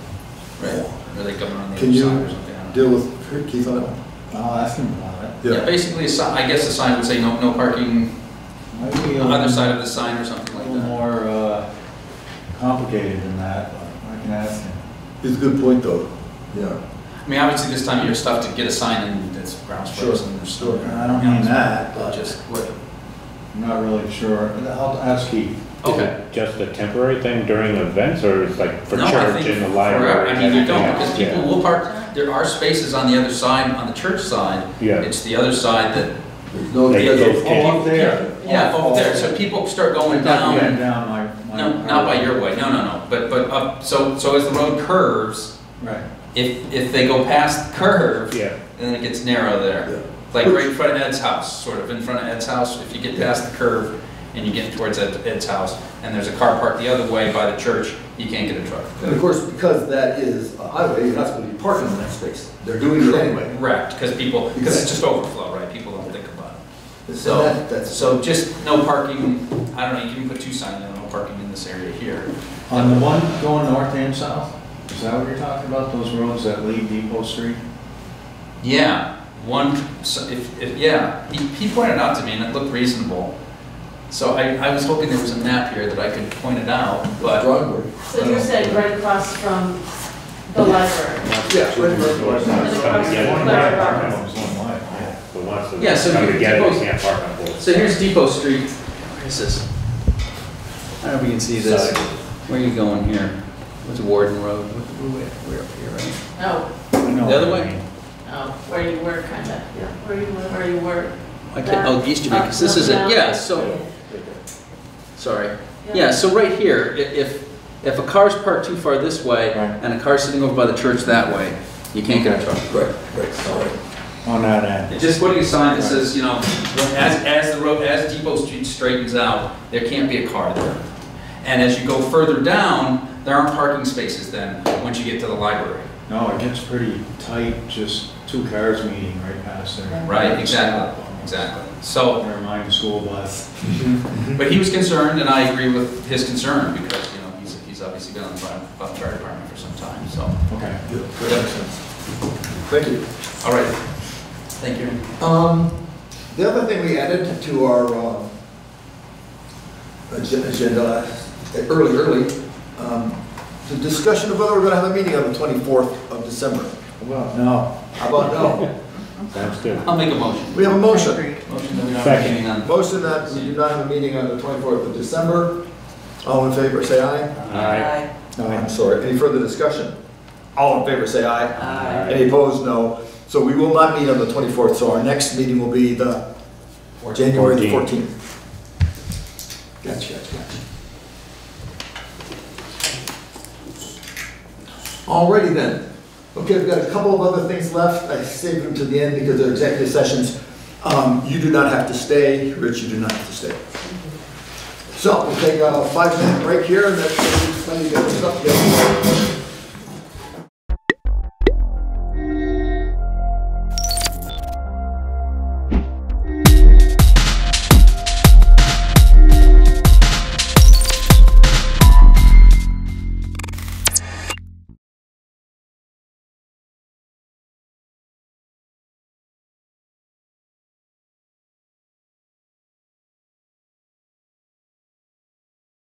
Speaker 14: right, or they come around the
Speaker 1: Can
Speaker 14: other
Speaker 1: you
Speaker 14: side or something. I don't know.
Speaker 1: deal with Keith on that one?
Speaker 8: I'll ask him about it.
Speaker 14: Yeah, basically, I guess the sign would say no parking
Speaker 8: Maybe
Speaker 14: on the other side of the sign or something
Speaker 8: a
Speaker 14: like
Speaker 8: little
Speaker 14: that.
Speaker 8: more complicated than that, but I can ask him.
Speaker 1: It's a good point, though. Yeah.
Speaker 14: I mean, obviously, this time of year, stuff to get a sign and it's ground frozen and there's
Speaker 1: Sure.
Speaker 8: I don't mean that, but
Speaker 14: Just what?
Speaker 8: I'm not really sure. I'll ask Keith.
Speaker 3: Is it just a temporary thing during events, or it's like for
Speaker 14: No, I
Speaker 3: church
Speaker 14: think
Speaker 3: in the library?
Speaker 14: forever. I mean, you don't,
Speaker 3: everything
Speaker 14: because
Speaker 3: else?
Speaker 14: people
Speaker 3: Yeah.
Speaker 14: will park, there are spaces on the other side, on the church side.
Speaker 3: Yeah.
Speaker 14: It's the other side that,
Speaker 1: There's no,
Speaker 3: They-
Speaker 1: there's
Speaker 3: they-
Speaker 1: no-
Speaker 8: Oh, up there.
Speaker 14: yeah, over there, so people start going
Speaker 8: Not
Speaker 14: down.
Speaker 8: down my.
Speaker 14: No, not by your way, no, but up, so as the road curves,
Speaker 8: Right.
Speaker 14: if they go past the curve,
Speaker 3: Yeah.
Speaker 14: then it gets narrow there.
Speaker 1: Yeah.
Speaker 14: Like right in front of Ed's house, sort of in front of Ed's house, if you get past the curve and you get towards Ed's house, and there's a car parked the other way by the church, you can't get a truck.
Speaker 1: And of course, because that is a highway, you're not supposed to be parking in that space. They're doing it anyway.
Speaker 14: Correct, because it's just overflow, right? People don't think about it.
Speaker 1: So that's,
Speaker 14: So just no parking, I don't know, you can put two signs, no parking in this area here.
Speaker 8: On the one going north and south, is that what you're talking about, those roads that lead Depot Street?
Speaker 14: Yeah, he pointed out to me and it looked reasonable. So I was hoping there was a map here that I could point it out, but.
Speaker 1: drawing board.
Speaker 7: So you're saying right across from the library?
Speaker 1: Yeah, right, right, right.
Speaker 3: Come together.
Speaker 8: One way, I remember it was one way.
Speaker 3: The ones that
Speaker 14: Yeah, so
Speaker 3: come
Speaker 14: you-
Speaker 3: together,
Speaker 14: Depot's-
Speaker 3: you can't park on both.
Speaker 14: So here's Depot Street. Where is this? I don't know if you can see this.
Speaker 3: Side.
Speaker 14: Where are you going here? What's Warden Road? We're up here, right?
Speaker 7: No,
Speaker 8: I know
Speaker 14: The other
Speaker 8: what
Speaker 14: way?
Speaker 8: you mean.
Speaker 7: no, where you were, kind of, yeah, where you were.
Speaker 14: I can't, oh, East Jamaica, so this is it, yeah, so, sorry. Yeah, so right here, if a car's parked too far this way,
Speaker 8: Right.
Speaker 14: and a car's sitting over by the church that way, you can't get a truck.
Speaker 1: Right, all right.
Speaker 8: On that end.
Speaker 14: And just putting a sign that says, as Depot Street straightens out, there can't be a car there. And as you go further down, there aren't parking spaces then, once you get to the library.
Speaker 8: No, it gets pretty tight, just two cars meeting right past there.
Speaker 14: Right, exactly. So,
Speaker 8: Never mind the school bus.
Speaker 14: but he was concerned, and I agree with his concern, because, he's obviously been on the fire department for some time, so.
Speaker 8: Okay.
Speaker 1: Yeah, that makes sense. Thank you.
Speaker 14: All right, thank you.
Speaker 1: The other thing we added to our agenda early. The discussion of whether we're gonna have a meeting on the 24th of December.
Speaker 8: Well, no.
Speaker 1: How about no?
Speaker 3: Sounds good.
Speaker 14: I'll make a motion.
Speaker 1: We have a motion.
Speaker 14: Motion that we don't have a
Speaker 3: Second.
Speaker 14: meeting on.
Speaker 1: Motion that we do not have a meeting on the 24th of December. All in favor, say aye.
Speaker 3: Aye.
Speaker 1: I'm sorry. Any further discussion? All in favor, say aye.
Speaker 2: Aye.
Speaker 1: Any opposed, no. So we will not meet on the 24th, so our next meeting will be the January the 14th. Gotcha. Alrighty then. Okay, we've got a couple of other things left. I saved them to the end because they're executive sessions. You do not have to stay. Rich, you do not have to stay. So we'll take a 5-minute break here and then plenty of good stuff together.